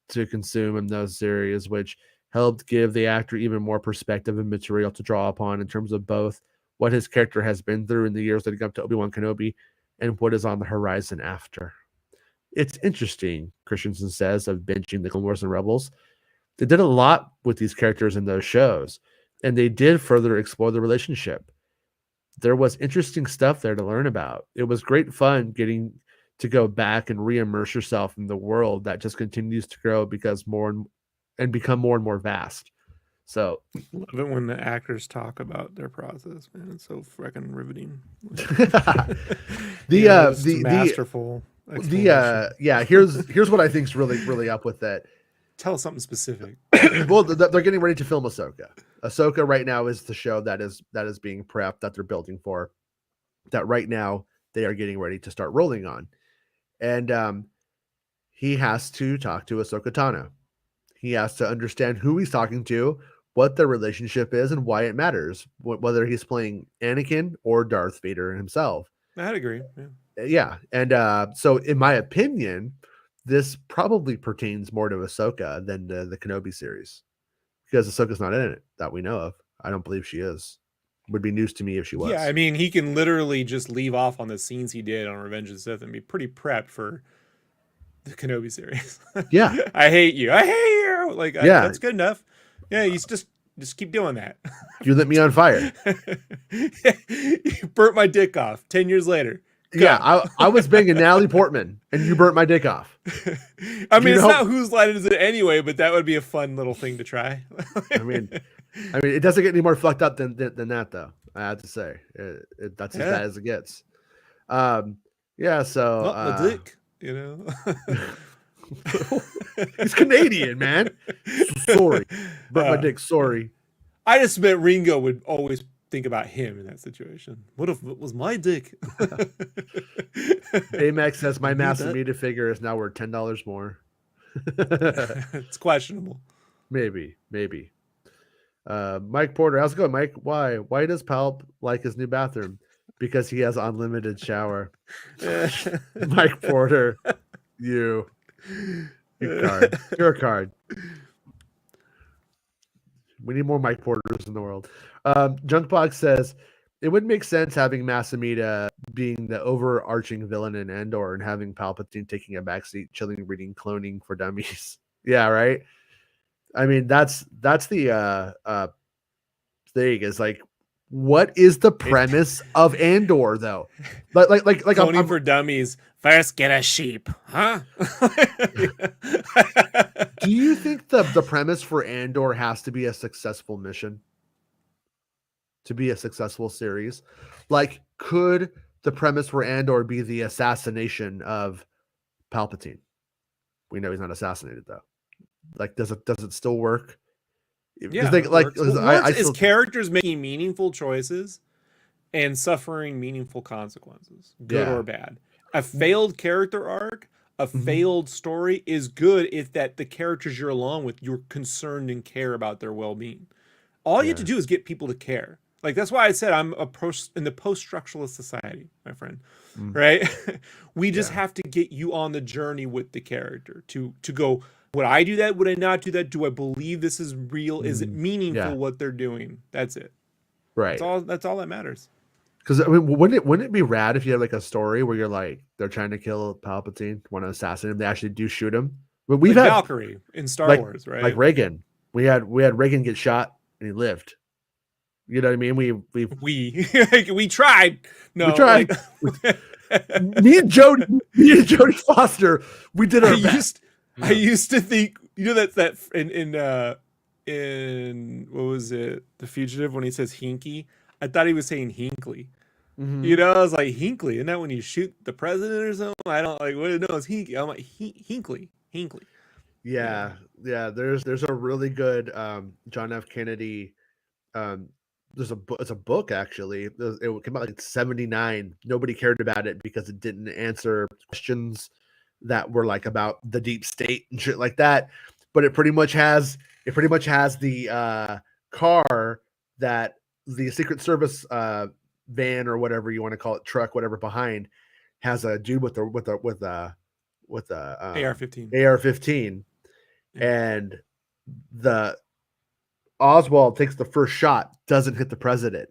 to consume in those series, which helped give the actor even more perspective and material to draw upon in terms of both what his character has been through in the years leading up to Obi-Wan Kenobi and what is on the horizon after. It's interesting, Christensen says, of binging the Clone Wars and Rebels. They did a lot with these characters in those shows, and they did further explore the relationship. There was interesting stuff there to learn about. It was great fun getting to go back and re-immerse yourself in the world that just continues to grow because become more and more vast. So love it when the actors talk about their process, man. It's so freaking riveting. The masterful. Here's what I think's really up with that. Tell us something specific. Well, they're getting ready to film Ahsoka. Ahsoka right now is the show that is being prepped that they're building for. that right now they are getting ready to start rolling on. And he has to talk to Ahsoka Tano. He has to understand who he's talking to, what their relationship is, and why it matters, whether he's playing Anakin or Darth Vader himself. I'd agree. Yeah. And so, in my opinion, this probably pertains more to Ahsoka than the Kenobi series, because Ahsoka's not in it that we know of. I don't believe she is. Would be news to me if she was. Yeah, I mean, he can literally just leave off on the scenes he did on Revenge of the Sith and be pretty prepped for the Kenobi series. Yeah. I hate you. I hate you. Like, Yeah. That's good enough. Yeah, you just keep doing that. You lit me on fire. You burnt my dick off 10 years later. Go. Yeah, I was banging Natalie Portman, and you burnt my dick off. I mean, it's not whose line is it anyway, but that would be a fun little thing to try. I mean, it doesn't get any more fucked up than that, though. I have to say, that's as bad as it gets. Yeah. So not the dick, you know. He's Canadian, man. Sorry, burnt my dick. Sorry. I just meant Ringo would always think about him in that situation. What if it was my dick? Baymax says my Amedda figure is now worth $10 more. It's questionable. Maybe. Mike Porter, how's it going, Mike? Why does Palp like his new bathroom? Because he has unlimited shower. Mike Porter, you card. You're a card. We need more Mike Porters in the world. Junkbox says it would make sense having Amedda being the overarching villain in Andor and having Palpatine taking a backseat, chilling, reading, cloning for dummies. Yeah, right. I mean, that's the thing is like, what is the premise of Andor though? Like cloning for dummies. First, get a sheep, huh? Do you think the premise for Andor has to be a successful mission? To be a successful series? Like, could the premise for Andor be the assassination of Palpatine? We know he's not assassinated though. Like, does it still work? Yeah, is characters making meaningful choices and suffering meaningful consequences, good or bad. A failed character arc, a failed story is good if that the characters you're along with, you're concerned and care about their well-being. All you have to do is get people to care. Like, that's why I said I'm in the post-structuralist society, my friend. Right? We just have to get you on the journey with the character to go, would I do that? Would I not do that? Do I believe this is real? Is it meaningful what they're doing? That's it. Right. That's all that matters. Because I mean, wouldn't it be rad if you had like a story where you're like, they're trying to kill Palpatine, want to assassinate him, they actually do shoot him. But we've had Valkyrie in Star Wars, right? Like Reagan. We had Reagan get shot and he lived. You know what I mean? We tried. No, we tried. Me and Jodie Foster, we did our best. I used to think, you know, that in what was it, The Fugitive, when he says Hinky, I thought he was saying Hinkley. You know, I was like, Hinkley, isn't that when you shoot the president or something? I don't like what it knows. Hinky. I'm like Hinkley. Yeah. There's a really good John F. Kennedy. It's a book actually. It came out like 1979. Nobody cared about it because it didn't answer questions that were like about the deep state and shit like that. But it pretty much has the car that the Secret Service van or whatever you want to call it, truck, whatever, behind has a dude with a AR-15, and the Oswald takes the first shot, doesn't hit the president.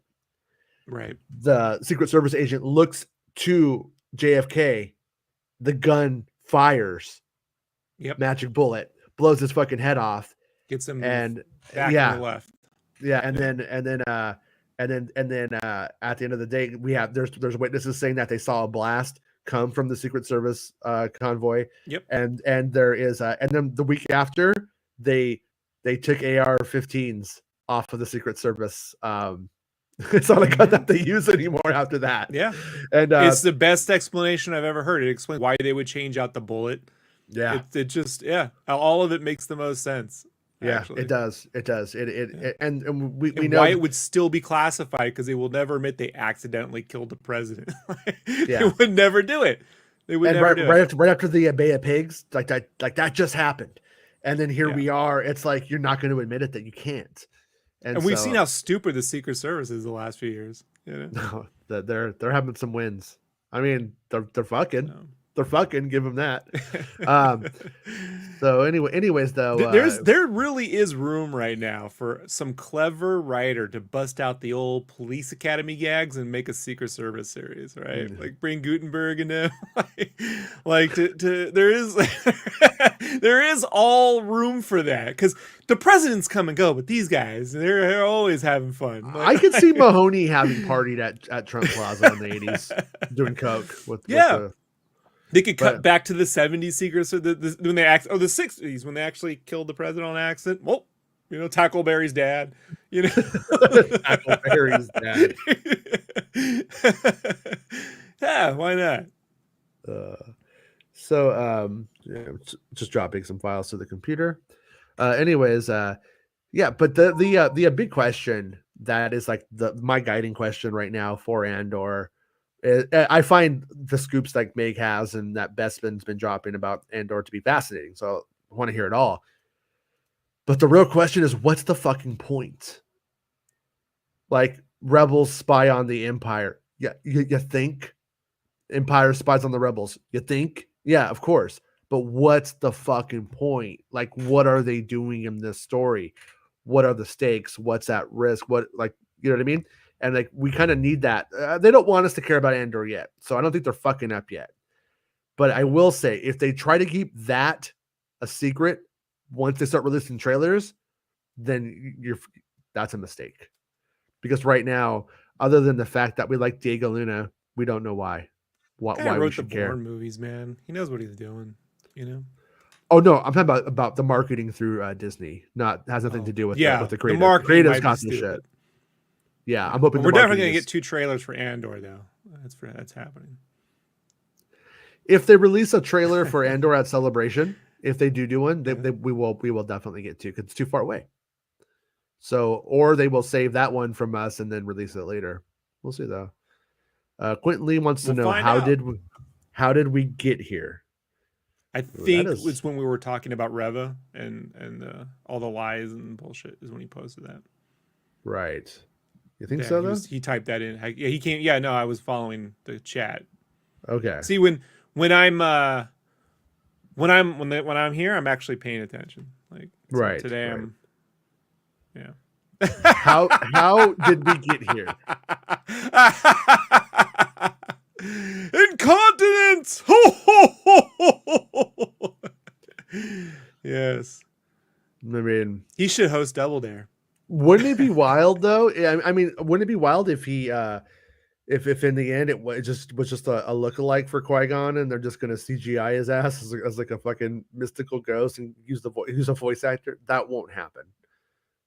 Right. The Secret Service agent looks to JFK, the gun fires. Yep. Magic bullet blows his fucking head off. Gets him and back on the left. Yeah, and then at the end of the day, there's witnesses saying that they saw a blast come from the Secret Service convoy. Yep. And there is and then the week after they took AR-15s off of the Secret Service. It's not a gun that they use anymore after that. Yeah. And it's the best explanation I've ever heard. It explains why they would change out the bullet. Yeah. It just, all of it makes the most sense. Yeah, actually. it does. It does. And we And know why it would still be classified, because they will never admit they accidentally killed the president. They Yeah. would never do it. They would and never do it. right after the Bay of Pigs, like that just happened. And then here Yeah. we are. It's like you're not going to admit it that you can't. And we've seen how stupid the Secret Service is the last few years. You know? No, they're having some wins. I mean, they're fucking. No. They're fucking. Give them that. So anyways, though, there really is room right now for some clever writer to bust out the old Police Academy gags and make a Secret Service series, right? Like bring Gutenberg in them. Like there is all room for that, because the presidents come and go, but these guys, they're always having fun. Like, I could see Mahoney having partied at Trump Plaza in the 80s doing coke with they could cut back to the 70s Secrets, or when they the 60s when they actually killed the president on accident. Well, you know, Tackleberry's dad. You know, Tackleberry's dad. Yeah, why not? Just dropping some files to the computer. Anyways, but the big question that is like my guiding question right now for Andor. I find the scoops like Meg has and that Bespin's been dropping about Andor to be fascinating. So I want to hear it all. But the real question is, what's the fucking point? Like, rebels spy on the Empire. Yeah, you think? Empire spies on the rebels. You think? Yeah, of course. But what's the fucking point? Like, what are they doing in this story? What are the stakes? What's at risk? What, like, you know what I mean? And like, we kind of need that. They don't want us to care about Andor yet. So I don't think they're fucking up yet. But I will say, if they try to keep that a secret once they start releasing trailers, then that's a mistake. Because right now, other than the fact that we like Diego Luna, we don't know why. Why wrote we should the care. Bourne movies, man. He knows what he's doing, you know? Oh no, I'm talking about the marketing through Disney. Has nothing to do with the creative. The creative's constant shit. Yeah, I'm hoping we're definitely gonna get 2 trailers for Andor, though. That's happening. If they release a trailer for Andor at Celebration, if they do one, we will definitely get 2 because it's too far away. So, or they will save that one from us and then release it later. We'll see though. Quentin Lee wants to know how did we get here? I think it was when we were talking about Reva and all the lies and bullshit is when he posted that. Right. You think so? He typed that in. Yeah, he came. Yeah, no, I was following the chat. Okay. See, when I'm here, I'm actually paying attention. Like right today, right. Yeah. How did we get here? Incontinence. Yes. I mean, he should host Double Dare. Wouldn't it be wild though? I mean, wouldn't it be wild if he, if in the end it was just a lookalike for Qui-Gon and they're just gonna CGI his ass as like a fucking mystical ghost and use a voice actor? That won't happen.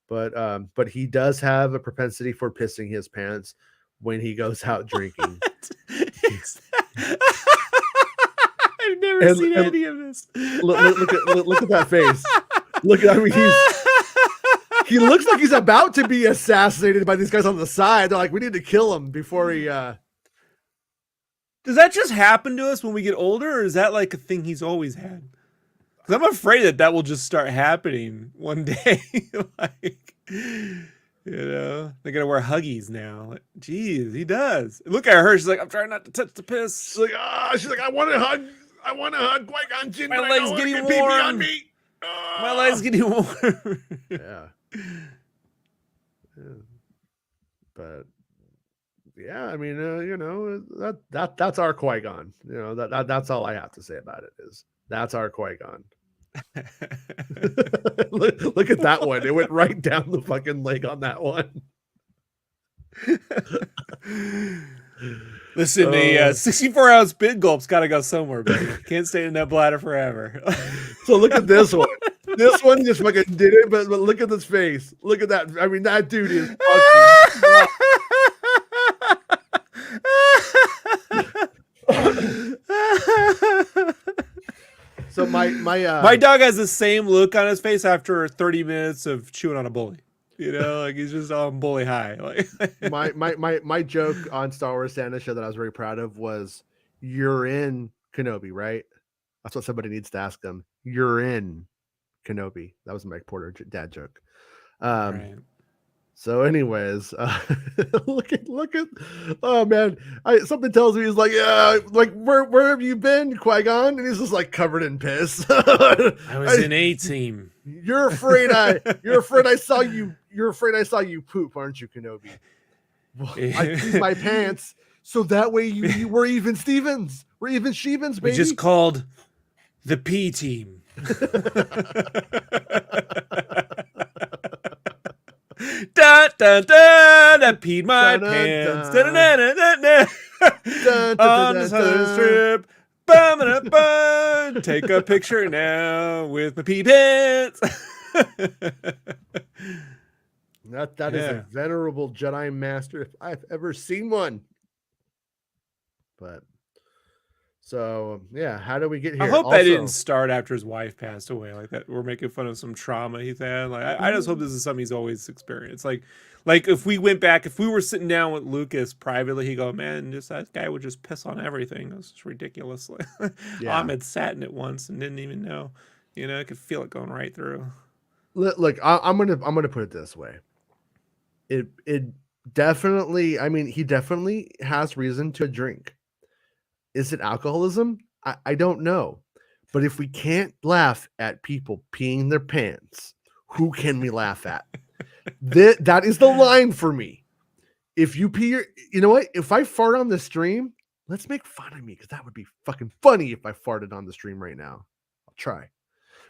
But he does have a propensity for pissing his pants when he goes out drinking. I've never seen any of this. Look at that face. He looks like he's about to be assassinated by these guys on the side. They're like, we need to kill him before he. Does that just happen to us when we get older, or is that like a thing he's always had? Because I'm afraid that will just start happening one day. Like, you know, they're gonna wear Huggies now. Like, geez, he does. Look at her. She's like, I'm trying not to touch the piss. She's like, I want to hug Qui-Gon Jinn. My leg's getting warm. On me. My leg's getting warm. Yeah. But yeah, I mean, you know, that's our Qui-Gon. You know, that's all I have to say about it is that's our Qui-Gon. look at that one. It went right down the fucking leg on that one. Listen, the 64-ounce big gulp's got to go somewhere, baby. Can't stay in that bladder forever. So look at this one. This one just fucking did it, but look at this face. Look at that. I mean, that dude is fucking So my dog has the same look on his face after 30 minutes of chewing on a bully. You know, like he's just on bully high. Like my joke on Star Wars Santa show that I was very proud of was, "You're in Kenobi, right?" That's what somebody needs to ask them. You're in Kenobi. That was a Mike Porter dad joke. right. So, anyways, look at. Oh man, something tells me he's like, yeah, like where have you been, Qui-Gon? And he's just like covered in piss. I was in A-Team. You're afraid I saw you. You're afraid I saw you poop, aren't you, Kenobi? Well, I peed my pants, so that way you were even Stevens. We're even Stevens, baby. We just called the P-Team. Da da da! I peed my pants. Da, da, da, da, da, da. On the southern strip. Take a picture now with my pee pants. That is a venerable Jedi master if I've ever seen one. But so yeah, how do we get here? I hope that didn't start after his wife passed away. Like that, we're making fun of some trauma he's had. Like I just hope this is something he's always experienced. Like if we went back, if we were sitting down with Lucas privately, he'd go, "Man, just that guy would just piss on everything. It was just ridiculous." Ahmed sat in it once and didn't even know. You know, I could feel it going right through. Look, I'm gonna put it this way. It definitely. I mean, he definitely has reason to drink. Is it alcoholism? I don't know. But if we can't laugh at people peeing their pants, who can we laugh at? That is the line for me. If you pee you know what? If I fart on the stream, let's make fun of me, because that would be fucking funny if I farted on the stream right now. I'll try.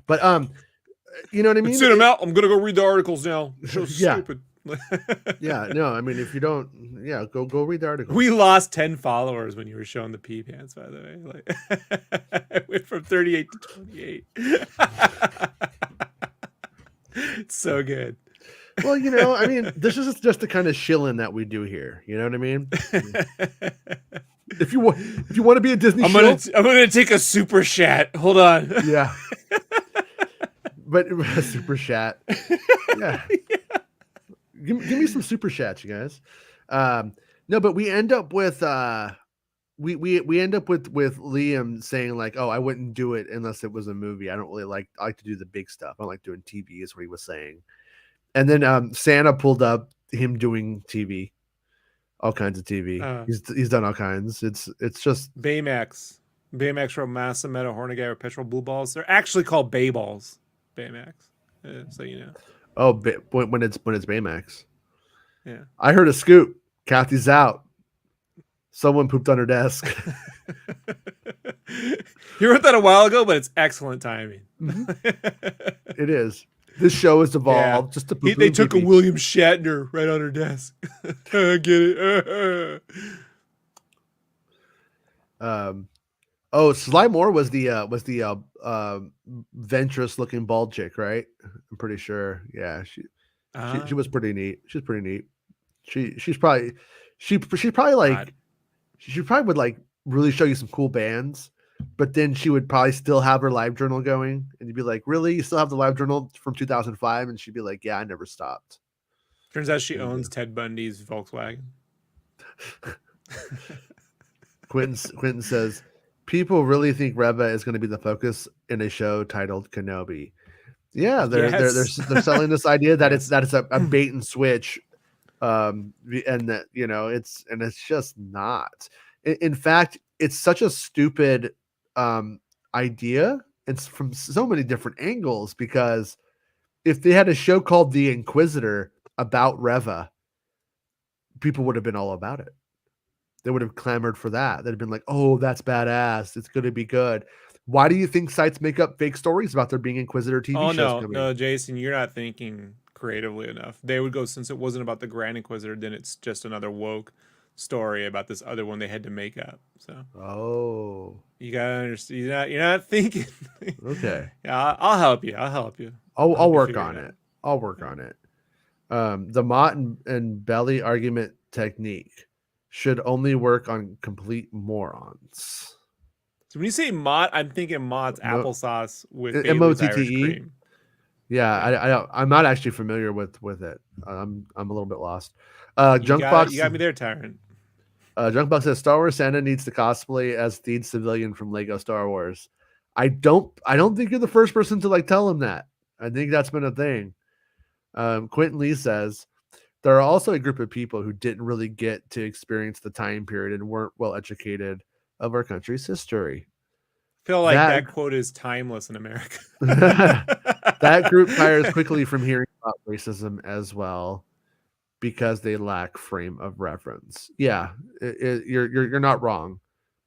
But you know what I mean? Send him out. I'm gonna go read the articles now. So stupid. Yeah, no, I mean, if you don't, go read the article. We lost 10 followers when you were showing the pee pants, by the way. Like, I went from 38 to 28. It's so good. Well, you know, I mean, this is just the kind of shilling that we do here. You know what I mean? If you want to be a Disney I'm gonna take a super shat. Hold on. Yeah. But super chat. Yeah. Give me some super chats, you guys. No, but we end up with we end up with Liam saying like, "Oh, I wouldn't do it unless it was a movie. I don't really like. I like to do the big stuff. I don't like doing TV," is what he was saying. And then Santa pulled up him doing TV, all kinds of TV. He's done all kinds. It's just Baymax from Massa Meadow Hornegay or Petrol Blue Balls. They're actually called Bay Balls. Baymax, so you know. Oh, when it's Baymax. Yeah. I heard a scoop. Kathy's out. Someone pooped on her desk. You wrote that a while ago, but it's excellent timing. Mm-hmm. It is. This show has evolved just to poop. They took a William Shatner right on her desk. I get it. Sly Moore was the venturous looking bald chick, right? I'm pretty sure. Yeah, she was pretty neat. She's pretty neat. She probably would like really show you some cool bands, but then she would probably still have her live journal going, and you'd be like, "Really? You still have the live journal from 2005?" And she'd be like, "Yeah, I never stopped." Turns out she owns Ted Bundy's Volkswagen. Quentin says, people really think Reva is going to be the focus in a show titled Kenobi. Yeah, they're selling this idea that it's a bait and switch, and that it's just not. In fact, it's such a stupid idea. It's from so many different angles, because if they had a show called The Inquisitor about Reva, people would have been all about it. They would have clamored for that. They'd have been like, "Oh, that's badass. It's going to be good." Why do you think sites make up fake stories about there being Inquisitor TV shows coming? No, Jason, you're not thinking creatively enough. They would go, since it wasn't about the Grand Inquisitor, then it's just another woke story about this other one they had to make up. So, you gotta understand. You're not thinking. Okay. Yeah, I'll help you. I'll work on it. I'll work on it. The Mott and Belly argument technique should only work on complete morons. So when you say Mott, I'm thinking Mott's Mo- applesauce with Bailey's Irish MOTTE. cream. Yeah, I'm not actually familiar with it. I'm a little bit lost. You got Junkbox me there, Tyrant. Junkbox says Star Wars Santa needs to cosplay as Theed Civilian from Lego Star Wars. I don't think you're the first person to like tell him that. I think that's been a thing. Quentin Lee says there are also a group of people who didn't really get to experience the time period and weren't well educated of our country's history. I feel like That that quote is timeless in America. that group tires quickly from hearing about racism as well because they lack frame of reference. Yeah, you're not wrong.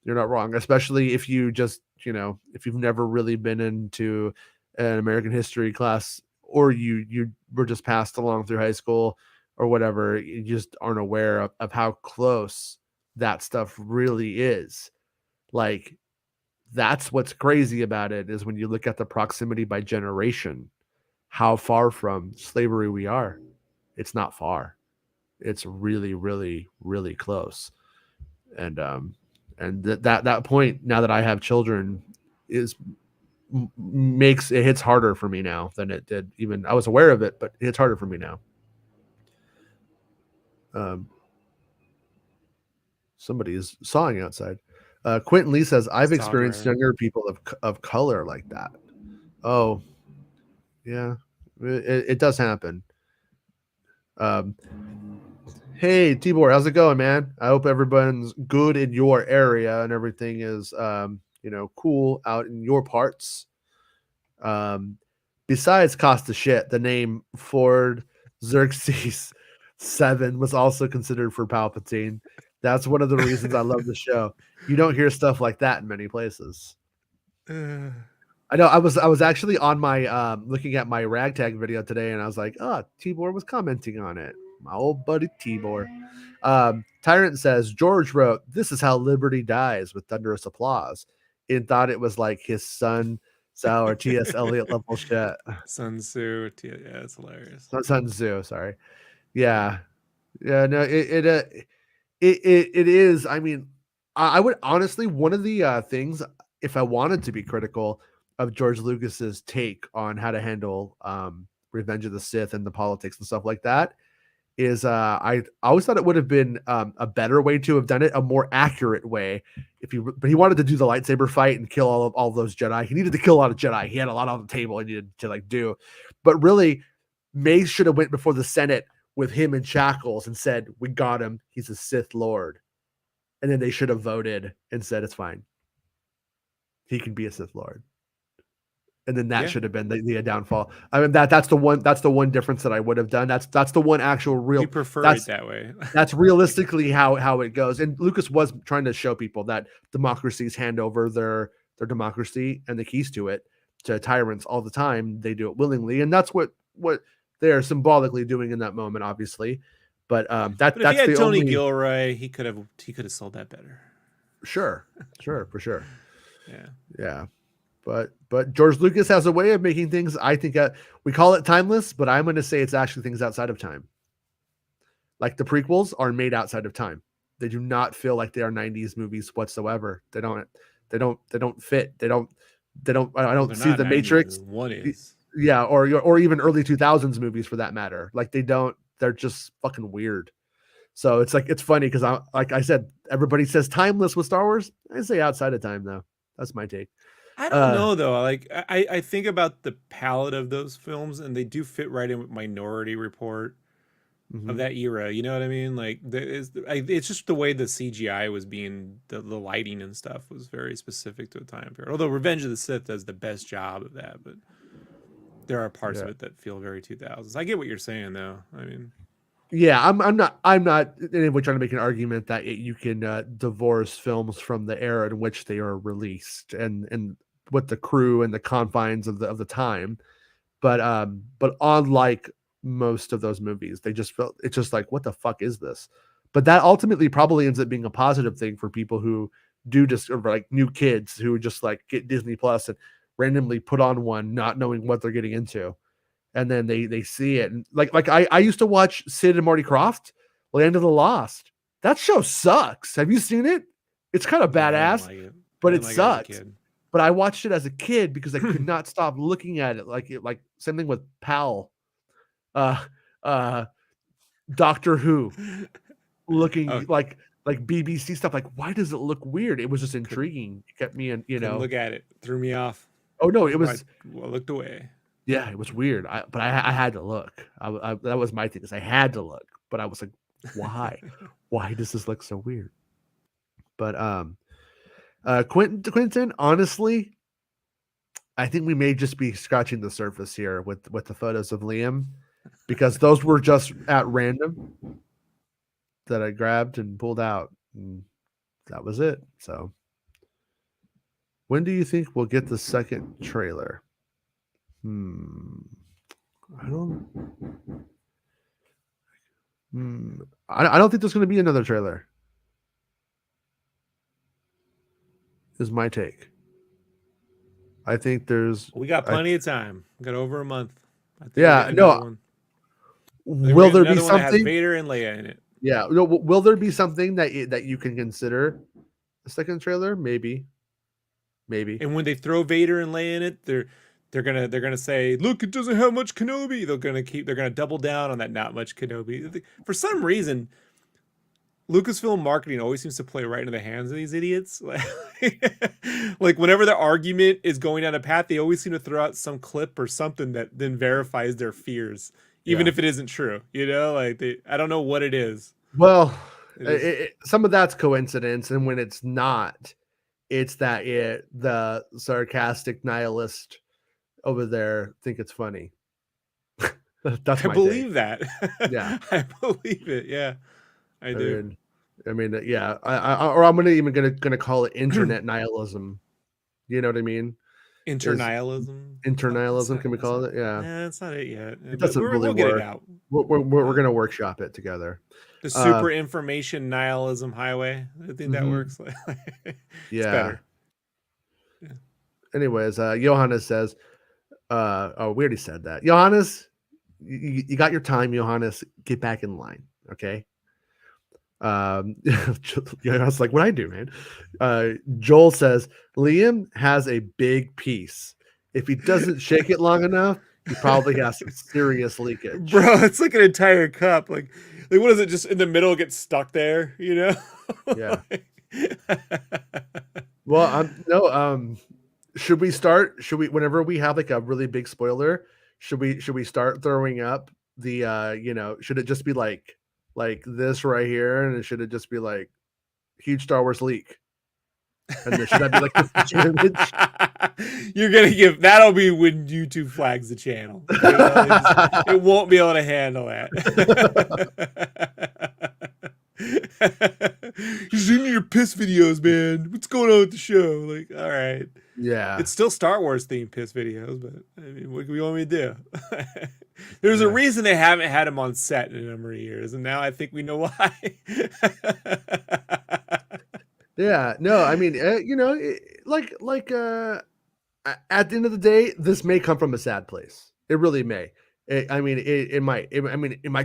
You're not wrong, especially if you just, if you've never really been into an American history class, or you were just passed along through high school or whatever, you just aren't aware of how close that stuff really is. Like, that's what's crazy about it, is when you look at the proximity by generation, how far from slavery we are. It's not far. It's really, really, really close. And that point, now that I have children, is makes it hits harder for me now than it did. Even I was aware of it, but it's harder for me now. Somebody is sawing outside. Quentin Lee says, I've experienced younger people of color like that. Oh, yeah, it does happen. Hey, Tibor, how's it going, man? I hope everyone's good in your area and everything is, cool out in your parts. Besides cost of shit, the name Ford Xerxes 7 was also considered for Palpatine. That's one of the reasons I love the show. You don't hear stuff like that in many places. I know I was actually on my looking at my ragtag video today, and I was like, oh, Tibor was commenting on it. My old buddy Tibor. Tyrant says George wrote, "This is how liberty dies," with thunderous applause, and thought it was like his son or T.S. Eliot level shit. Sun Tzu, yeah, it's hilarious. Sun Tzu, sorry. Yeah, no, it is. I mean, I would honestly, one of the things, if I wanted to be critical of George Lucas's take on how to handle Revenge of the Sith and the politics and stuff like that, is I always thought it would have been a better way to have done it, a more accurate way. But he wanted to do the lightsaber fight and kill all of those Jedi. He needed to kill a lot of Jedi. He had a lot on the table he needed to do. But really, Mace should have went before the Senate with him in shackles and said, "We got him. He's a Sith Lord." And then they should have voted and said, "It's fine. He can be a Sith Lord." And then that should have been the downfall. I mean, that's the one difference that I would have done. That's the one actual real. You prefer it that way. That's realistically how it goes. And Lucas was trying to show people that democracies hand over their democracy and the keys to it to tyrants all the time. They do it willingly, and that's what they are symbolically doing in that moment, obviously. But that's he had the Tony only... Gilroy, he could have sold that better. Sure, for sure. Yeah. But George Lucas has a way of making things, I think, we call it timeless, but I'm going to say it's actually things outside of time. Like the prequels are made outside of time. They do not feel like they are 90s movies whatsoever. They don't fit. I don't see the 90s. Matrix. One is. Yeah, or even early 2000s movies for that matter. Like they're just fucking weird. So it's like, it's funny because like I said, everybody says timeless with Star Wars. I say outside of time though. That's my take. I don't know though. Like I think about the palette of those films, and they do fit right in with Minority Report of that era. You know what I mean? Like it's just the way the CGI was being, the lighting and stuff was very specific to a time period. Although Revenge of the Sith does the best job of that, but there are parts of it that feel very 2000s. I get what you're saying though. I mean, yeah, I'm not anyway trying to make an argument that you can divorce films from the era in which they are released and with the crew and the confines of the time. But unlike most of those movies, they just felt, it's just like, what the fuck is this? But that ultimately probably ends up being a positive thing for people who do just, or like new kids who just like get Disney Plus and randomly put on one, not knowing what they're getting into. And then they see it. And like I used to watch Sid and Marty Krofft, Land of the Lost. That show sucks. Have you seen it? It's kind of badass. but I it didn't like it as a sucked. kid. But I watched it as a kid because I could not stop looking at it. Like same thing with Pal, uh, uh, Doctor Who, looking like BBC stuff. Like, why does it look weird? It was just intriguing. It kept me in, Couldn't look at it. Threw me off. Oh no, it was. I looked away. Yeah, it was weird. But I had to look. That was my thing. Is I had to look. But I was like, why? Why does this look so weird? But Quentin, honestly, I think we may just be scratching the surface here with the photos of Liam, because those were just at random that I grabbed and pulled out, and that was it. So, when do you think we'll get the second trailer? I don't. I don't think there's going to be another trailer. Is my take. I think we got plenty of time. We got over a month. Yeah, no. Will there be something that has Vader and Leia in it? Yeah, no. Will there be something that you can consider a second trailer? Maybe. And when they throw Vader and Leia in it, they're gonna say, "Look, it doesn't have much Kenobi." They're gonna double down on that not much Kenobi. For some reason, Lucasfilm marketing always seems to play right into the hands of these idiots. Like whenever the argument is going down a path, they always seem to throw out some clip or something that then verifies their fears, even if it isn't true. I don't know what it is. Well, some of that's coincidence, and when it's not, it's that the sarcastic nihilist over there think it's funny. That's I believe that. Yeah, I believe it. Yeah, I do. I mean, yeah. Or I'm gonna call it internet nihilism. You know what I mean? Internihilism. Internihilism, can we call it? Yeah. That's not it yet. It doesn't really work. Get it out. We're gonna workshop it together. The super information nihilism highway. I think that works. Yeah. Better. Yeah. Anyways, Johannes says, we already said that. Johannes, you got your time, Johannes. Get back in line, okay? I was like, what I do, man. Joel says Liam has a big piece. If he doesn't shake it long enough, he probably has some serious leakage. Bro, it's like an entire cup. Like what is it? Just in the middle, gets stuck there, Yeah. Well, should we whenever we have like a really big spoiler, should we start throwing up the should it just be like this right here, and should it just be like huge Star Wars leak? And then should that be like this image? You're gonna give that'll be when YouTube flags the channel. It won't be able to handle that. You're seeing your piss videos, man. What's going on with the show? Like, all right. Yeah. It's still Star Wars themed piss videos, but I mean, what do you want me to do? There's a reason they haven't had him on set in a number of years, and now I think we know why. Yeah, no, I mean, at the end of the day, this may come from a sad place. It really may. It might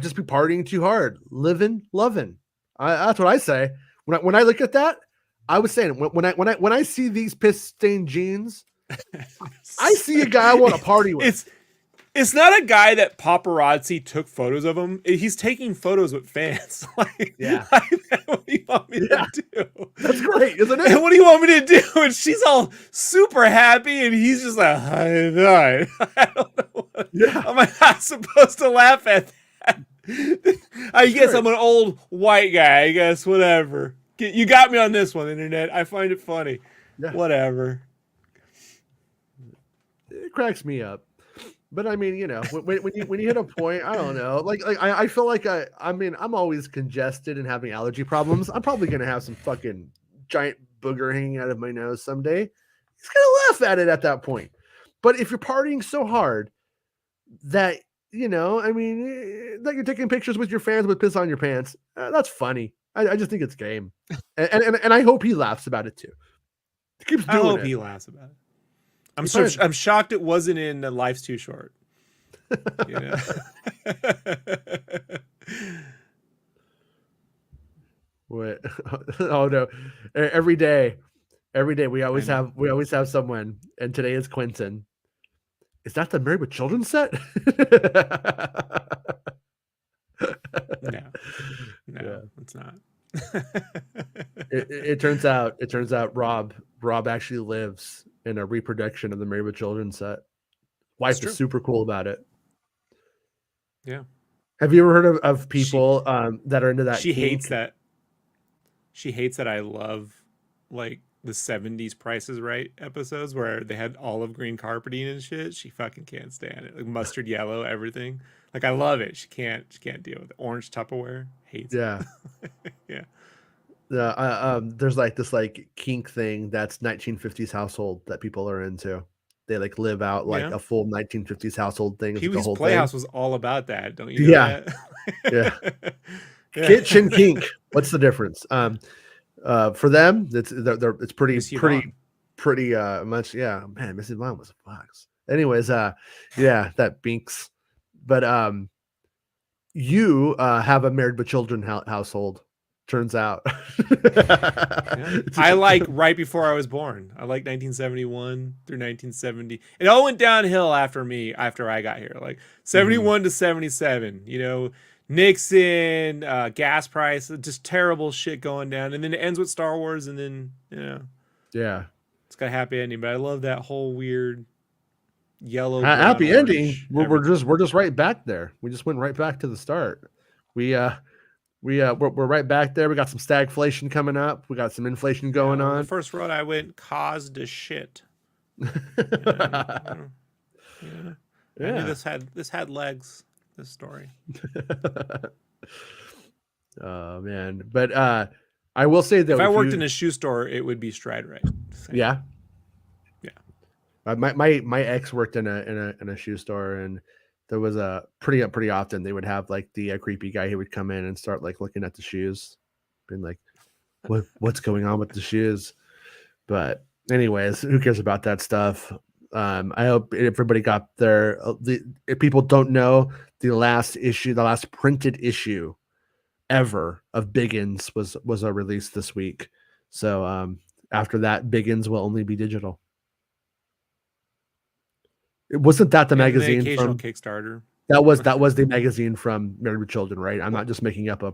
just be partying too hard, living, loving. That's what I say. When I look at that, I was saying when I see these piss stained jeans, I see a guy I want to party with. It's not a guy that paparazzi took photos of him. He's taking photos with fans. What do you want me to do? That's great, isn't it? And what do you want me to do? And she's all super happy, and he's just like, I don't know. Am I not supposed to laugh at that? I guess I'm an old white guy. I guess, whatever. You got me on this one, internet. I find it funny. Yeah. Whatever. It cracks me up. But I mean, when you hit a point, I don't know. Like I feel like I'm always congested and having allergy problems. I'm probably gonna have some fucking giant booger hanging out of my nose someday. He's gonna laugh at it at that point. But if you're partying so hard that that you're taking pictures with your fans with piss on your pants, that's funny. I just think it's game, and I hope he laughs about it too. He keeps doing it. I hope he laughs about it. I'm shocked it wasn't in Life's Too Short. What? Oh no! Every day Every day we always know. have someone, and today is Quentin. Is that the Married with Children set? No, Yeah. it's not. It turns out Rob actually lives in a reproduction of the Married with Children set. Wife is super cool about it. Yeah. Have you ever heard of people that are into that? She kink? hates that. She hates that I love like the 70s Price is Right episodes where they had olive green carpeting and shit. She fucking can't stand it. Like mustard yellow, everything. Like I love it. She can't deal with it. Orange Tupperware. Hates Yeah. it. Yeah. There's like this like kink thing that's 1950s household that people are into. They like live out like a full 1950s household thing. It's like a Pee-wee's whole Playhouse thing. was all about that. Don't you know that? Yeah. Kitchen kink. What's the difference? For them, it's pretty much. Yeah, man, Mrs. Mom was a fox. Anyways, yeah, that binks. But you have a Married with Children household. Turns out. Yeah. I like right before I was born. I like 1971 through 1970. It all went downhill after I got here. Like 71 to 77, you know, Nixon, gas price, just terrible shit going down. And then it ends with Star Wars, and then, you know. Yeah. It's got a happy ending, but I love that whole weird yellow happy brown, ending. We're just right back there. We just went right back to the start. We're right back there. We got some stagflation coming up. We got some inflation going on. The first road I went caused a shit. I knew this had legs. This story. Oh man, but I will say that if I worked in a shoe store, it would be Stride Right. Yeah. Yeah. My ex worked in a shoe store, and there was a pretty often they would have like the creepy guy who would come in and start like looking at the shoes, being like, what's going on with the shoes? But anyways, who cares about that stuff? I hope everybody got their. If people don't know, the last printed issue ever of Biggins was a release this week. So after that, Biggins will only be digital. It wasn't that the magazine the occasional from Kickstarter. That was the magazine from Married with Children, right? I'm not just making up a.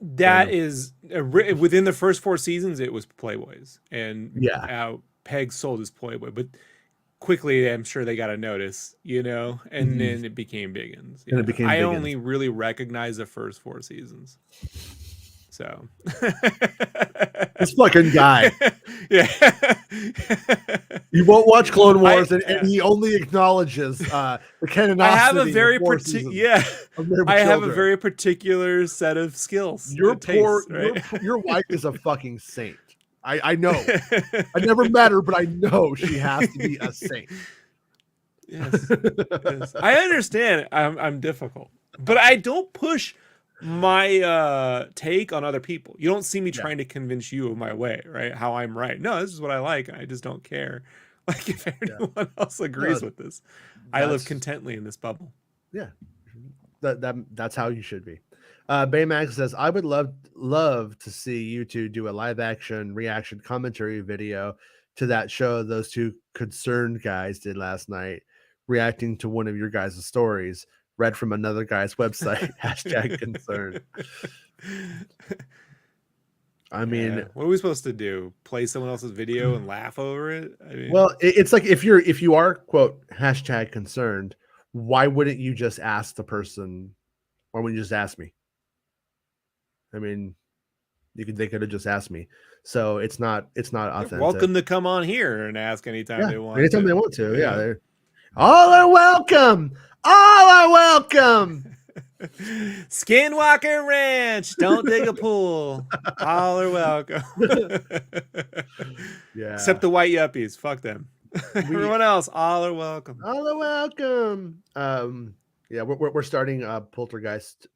That is within the first 4 seasons, it was Playboys, and Peg sold his Playboy, but quickly I'm sure they got a notice, you know, and then it became Biggins. And it became I Biggins. only really recognize the first 4 seasons. So this fucking guy. Yeah. You won't watch Clone Wars, and he only acknowledges the canonicity. I have a very particular set of skills. Your wife is a fucking saint. I know. I never met her, but I know she has to be a saint. Yes. I understand. I'm difficult, but I don't push my take on other people. You don't see me trying to convince you of my way, right? How I'm right. No, this is what I like. I just don't care. Like if anyone else agrees with this, I live contently in this bubble. Yeah, that's how you should be. Baymax says, I would love to see you two do a live action reaction commentary video to that show those two concerned guys did last night, reacting to one of your guys' stories read from another guy's website. #concerned. I mean, what are we supposed to do? Play someone else's video and laugh over it? I mean, well, it's like if you are quote #concerned, why wouldn't you just ask the person? Why wouldn't you just ask me? I mean, they could have just asked me. So it's not authentic. They're welcome to come on here and ask anytime they want. Anytime they want to. Yeah. All are welcome. All are welcome. Skinwalker Ranch. Don't dig a pool. All are welcome. Yeah. Except the white yuppies. Fuck them. Everyone else, all are welcome. All are welcome. Yeah, we're starting Poltergeist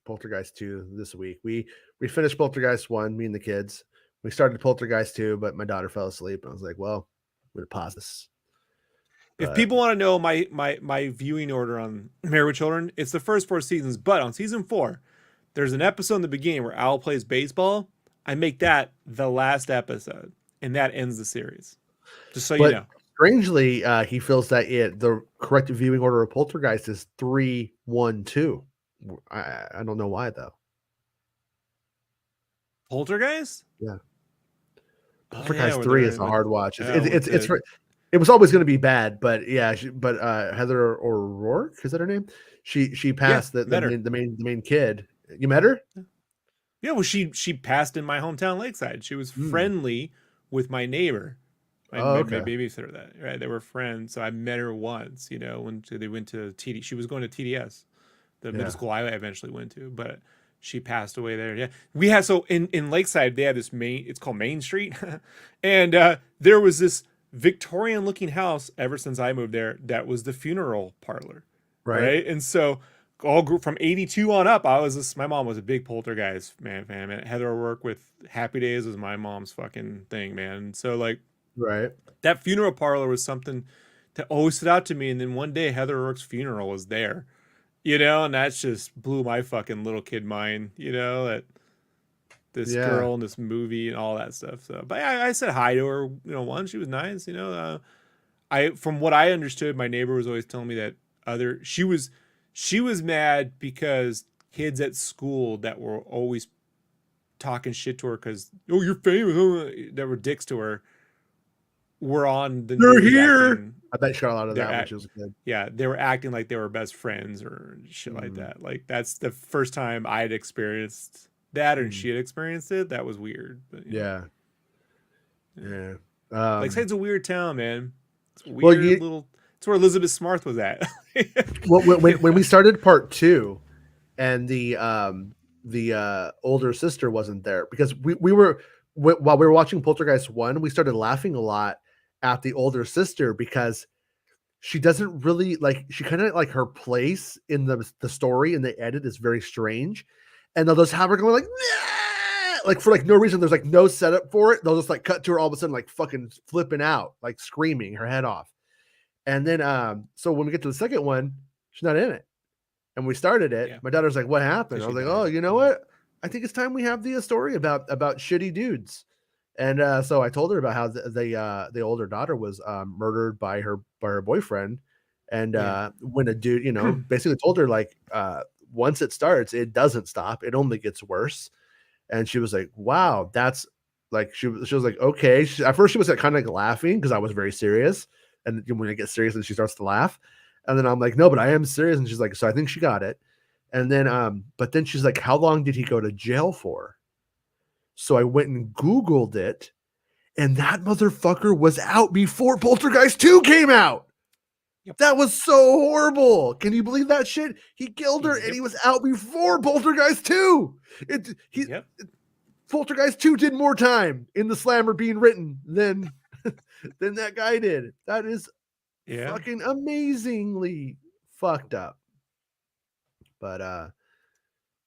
2 this week. We finished Poltergeist 1, me and the kids. We started Poltergeist 2, but my daughter fell asleep. I was like, well, I'm gonna pause this. If people want to know my viewing order on Married with Children, it's the first 4 seasons. But on season 4, there's an episode in the beginning where Al plays baseball. I make that the last episode, and that ends the series. Just so you But know. strangely, he feels that the correct viewing order of Poltergeist is 3, 1, 2. I don't know why though. Poltergeist? Yeah. Oh yeah, Poltergeist where 3 they're is in a with hard watch. with the It was always going to be bad, but yeah, but Heather O'Rourke, is that her name? She yeah, passed met her. the main kid. You met her? Yeah, well she passed in my hometown Lakeside. She was Mm. friendly with my neighbor. Oh, My okay. babysitter that right they were friends so I met her once when they went to TD she was going to TDS the middle Yeah. school I eventually went to but she passed away there yeah we had so in Lakeside they had this it's called Main Street and there was this Victorian looking house ever since I moved there that was the funeral parlor Right. right and so all group from 82 on up my mom was a big Poltergeist fan. Heather O'Rourke with Happy Days was my mom's fucking thing man so like Right. that funeral parlor was something that always stood out to me. And then one day Heather Rourke's funeral was there, and that's just blew my fucking little kid mind, that this Yeah. girl in this movie and all that stuff. So, but I said hi to her, once she was nice, from what I understood, my neighbor was always telling me that she was mad because kids at school that were always talking shit to her because, oh, you're famous, that were dicks to her were on the They're news here. acting I bet she got a lot of they're that when act she was a kid. yeah they were acting like they were best friends or shit like Mm. that like that's the first time I had experienced that and Mm. she had experienced it that was weird but Yeah. yeah. Yeah. Lakesight's a weird town man it's a Well, weird little it's where Elizabeth Smart was at when we started part 2 and the older sister wasn't there because we were while we were watching Poltergeist 1, we started laughing a lot at the older sister because she doesn't really like she kind of like her place in the story and the edit is very strange. And they'll just have her going like, "Nah!" Like for like no reason. There's like no setup for it. They'll just like cut to her all of a sudden, like fucking flipping out, like screaming her head off. And then so when we get to the second one, she's not in it. And we started it. yeah My daughter's like, "What happened?" I she was like, died "Oh, you know what? I think it's time we have the story about shitty dudes." And so I told her about how the older daughter was murdered by her boyfriend, and yeah when a dude, basically told her like once it starts, it doesn't stop; it only gets worse. And she was like, "Wow, that's like," she was like, "Okay." At first, she was like kind of like laughing because I was very serious, and when I get serious, and she starts to laugh, and then I'm like, "No, but I am serious," and she's like, "So I think she got it." And then, but then she's like, "How long did he go to jail for?" So I went and Googled it, and that motherfucker was out before Poltergeist 2 came out. yep That was so horrible. Can you believe that shit? He killed her and yep he was out before Poltergeist 2. yep Poltergeist 2 did more time in the slammer being written than than that guy did. That is yeah fucking amazingly fucked up. But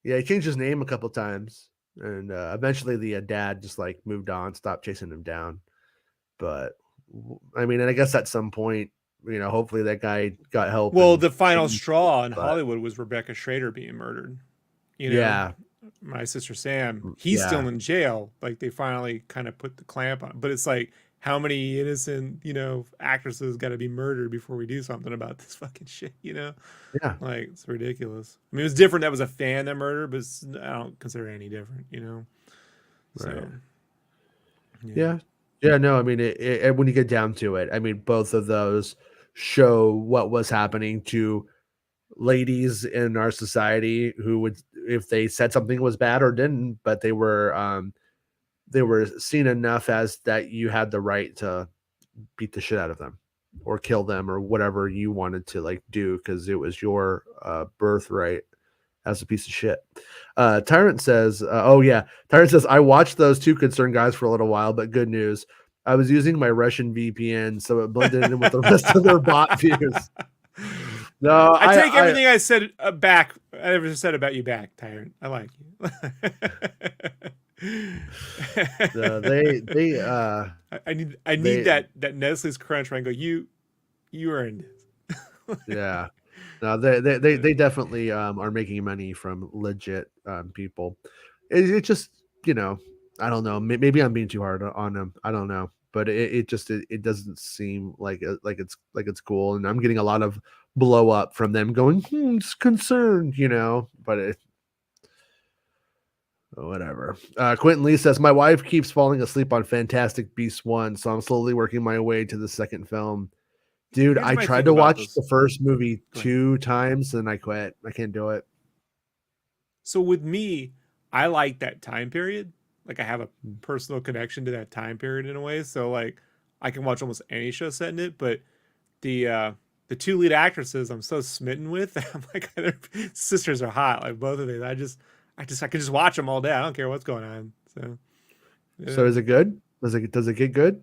yeah, he changed his name a couple times, and eventually the dad just like moved on, stopped chasing him down. But I mean, and I guess at some point, hopefully that guy got help well and the final changed. straw in But Hollywood was Rebecca Schrader being murdered you know yeah, my sister Sam, he's yeah, still in jail. Like they finally kind of put the clamp on. But it's like, how many innocent, actresses got to be murdered before we do something about this fucking shit, yeah, Like it's ridiculous. I mean, it was different. That was a fan that murdered, but I don't consider it any different. right, So yeah, yeah, yeah. No, I mean, when you get down to it, I mean, both of those show what was happening to ladies in our society who would, if they said something was bad or didn't, but they were seen enough as that you had the right to beat the shit out of them or kill them or whatever you wanted to like do because it was your birthright as a piece of shit. Tyrant says, oh yeah, Tyrant says, I watched those two concerned guys for a little while, but good news. I was using my Russian VPN, so it blended in with the rest of their bot views. No, I take everything I said back. I ever said about you back, Tyrant. I like you. They I need they that Nestle's crunch where I go, you earned this. yeah. No, they definitely are making money from legit people. It just, I don't know. Maybe I'm being too hard on them. I don't know. but it doesn't seem like it's cool, and I'm getting a lot of blow up from them going, it's concerned, but whatever. Quentin Lee says, my wife keeps falling asleep on Fantastic Beasts 1, so I'm slowly working my way to the second film. Dude, Here's I my tried thing to about watch this. the first movie Go ahead. 2 times and I quit. I can't do it. So with me, I like that time period. Like I have a personal connection to that time period in a way. So like I can watch almost any show set in it. But the two lead actresses I'm so smitten with. I'm like, their sisters are hot. Like both of these. I can just watch them all day. I don't care what's going on. So yeah. So is it good? Does it get good?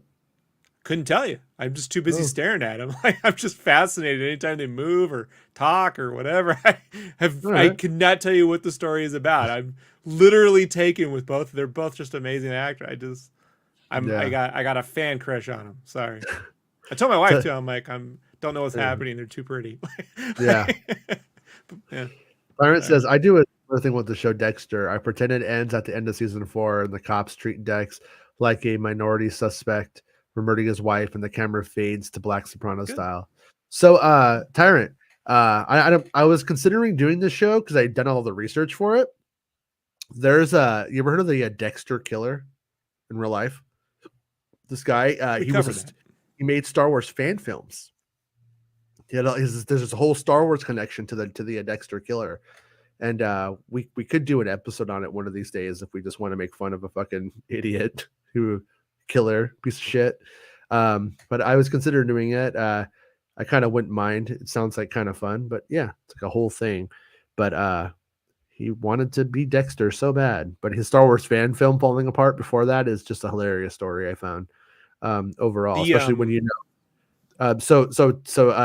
Couldn't tell you. I'm just too busy staring at them. Like I'm just fascinated anytime they move or talk or whatever. I could not tell you what the story is about. I'm literally taken with both. They're both just amazing actors. I got a fan crush on them. Sorry. I told my wife too. I'm like, don't know what's happening. They're too pretty. Yeah. Yeah. Byron says, I do another thing with the show Dexter. I pretend it ends at the end of season 4 and the cops treat Dex like a minority suspect for murdering his wife, and the camera fades to Black Soprano style. So Tyrant, I was considering doing this show because I'd done all the research for it. There's you ever heard of the Dexter killer in real life? This guy, he made Star Wars fan films. There's this whole Star Wars connection to the Dexter killer. And we could do an episode on it one of these days if we just want to make fun of a fucking idiot killer piece of shit. But I was considering doing it. I kind of wouldn't mind. It sounds like kind of fun, but yeah, it's like a whole thing. But he wanted to be Dexter so bad, but his Star Wars fan film falling apart before that is just a hilarious story I found overall, especially when you know.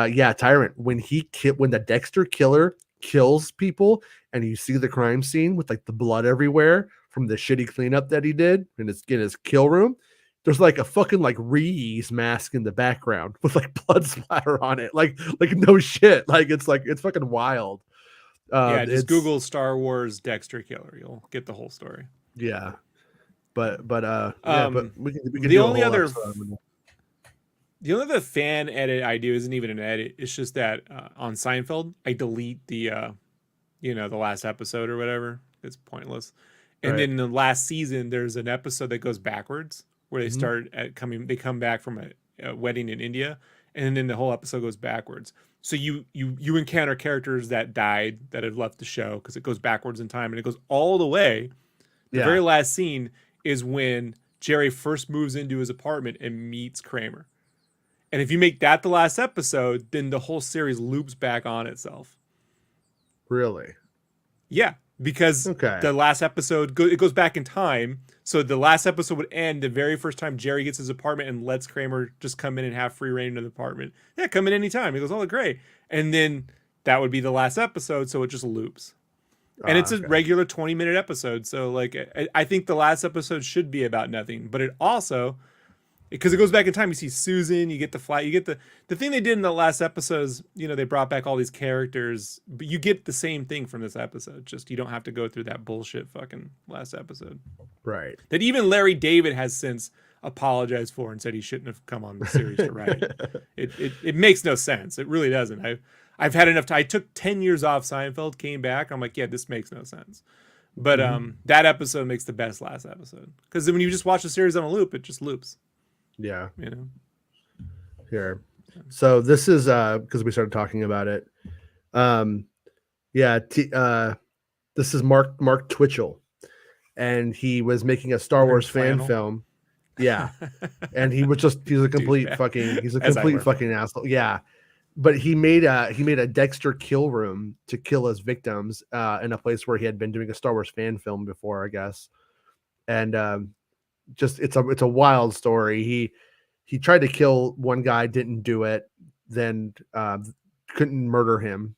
Yeah, Tyrant, when the Dexter killer kills people and you see the crime scene with like the blood everywhere from the shitty cleanup that he did in his kill room, there's like a fucking like reuse mask in the background with like blood splatter on it. Like no shit. Like it's fucking wild. Just Google Star Wars Dexter killer. You'll get the whole story. Yeah. But we can the only other fan edit I do isn't even an edit. It's just that on Seinfeld, I delete the the last episode or whatever. It's pointless. And then in the last season, there's an episode that goes backwards where they they come back from a wedding in India, and then the whole episode goes backwards. So you encounter characters that died that have left the show because it goes backwards in time, and it goes all the way. The very last scene is when Jerry first moves into his apartment and meets Kramer. And if you make that the last episode, then the whole series loops back on itself. Really? Yeah, because the last episode, it goes back in time. So the last episode would end the very first time Jerry gets his apartment and lets Kramer just come in and have free reign of the apartment. Yeah, come in anytime. He goes, oh, great. And then that would be the last episode, so it just loops. And it's a regular 20-minute episode. So like I think the last episode should be about nothing. But it also, because it goes back in time, you see Susan, you get the flight, you get the thing they did in the last episodes, they brought back all these characters, but you get the same thing from this episode. Just you don't have to go through that bullshit fucking last episode. Right. That even Larry David has since apologized for and said he shouldn't have come on the series to write it. It makes no sense. It really doesn't. I've had enough time. I took 10 years off Seinfeld, came back. I'm like, yeah, this makes no sense. But that episode makes the best last episode. Because when you just watch the series on a loop, it just loops. Yeah. Here. So this is because we started talking about it. This is Mark Twitchell. And he was making a Star Wars fan film. Yeah. And he's a complete fucking asshole. Yeah. But he made a Dexter kill room to kill his victims in a place where he had been doing a Star Wars fan film before, I guess. And it's a wild story. He tried to kill one guy, didn't do it, then couldn't murder him,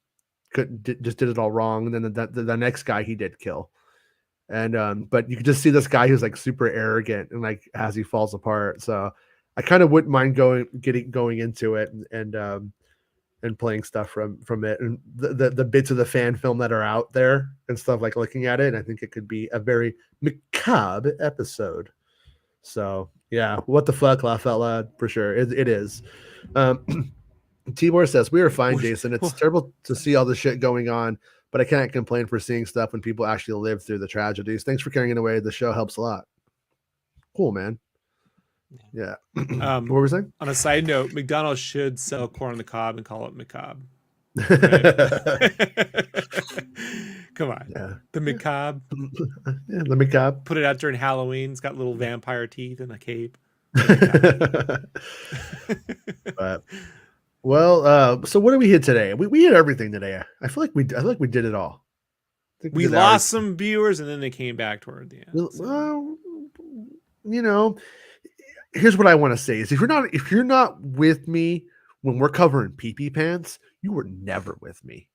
just did it all wrong. And then the next guy he did kill. And but you can just see this guy who's like super arrogant and like as he falls apart. So I kind of wouldn't mind going into it and playing stuff from it and the bits of the fan film that are out there and stuff, like looking at it. And I think it could be a very macabre episode. So Yeah, what the fuck, laugh out loud, for sure. It is. Tibor says, we are fine, Jason. It's terrible to see all the shit going on, but I can't complain for seeing stuff when people actually live through the tragedies. Thanks for carrying it away. The show helps a lot. Cool, man. Yeah. What were we saying? On a side note, McDonald's should sell corn on the cob and call it McCobb. Right? Come on. Yeah. The McCobb. Yeah, the McCobb. Put it out during Halloween. It's got little vampire teeth and a cape. But, well, so what did we hit today? We hit everything today. I feel like we did it all. We lost some viewers and then they came back toward the end. Well, you know, here's what I want to say is if you're not with me when we're covering pee-pee pants, you were never with me.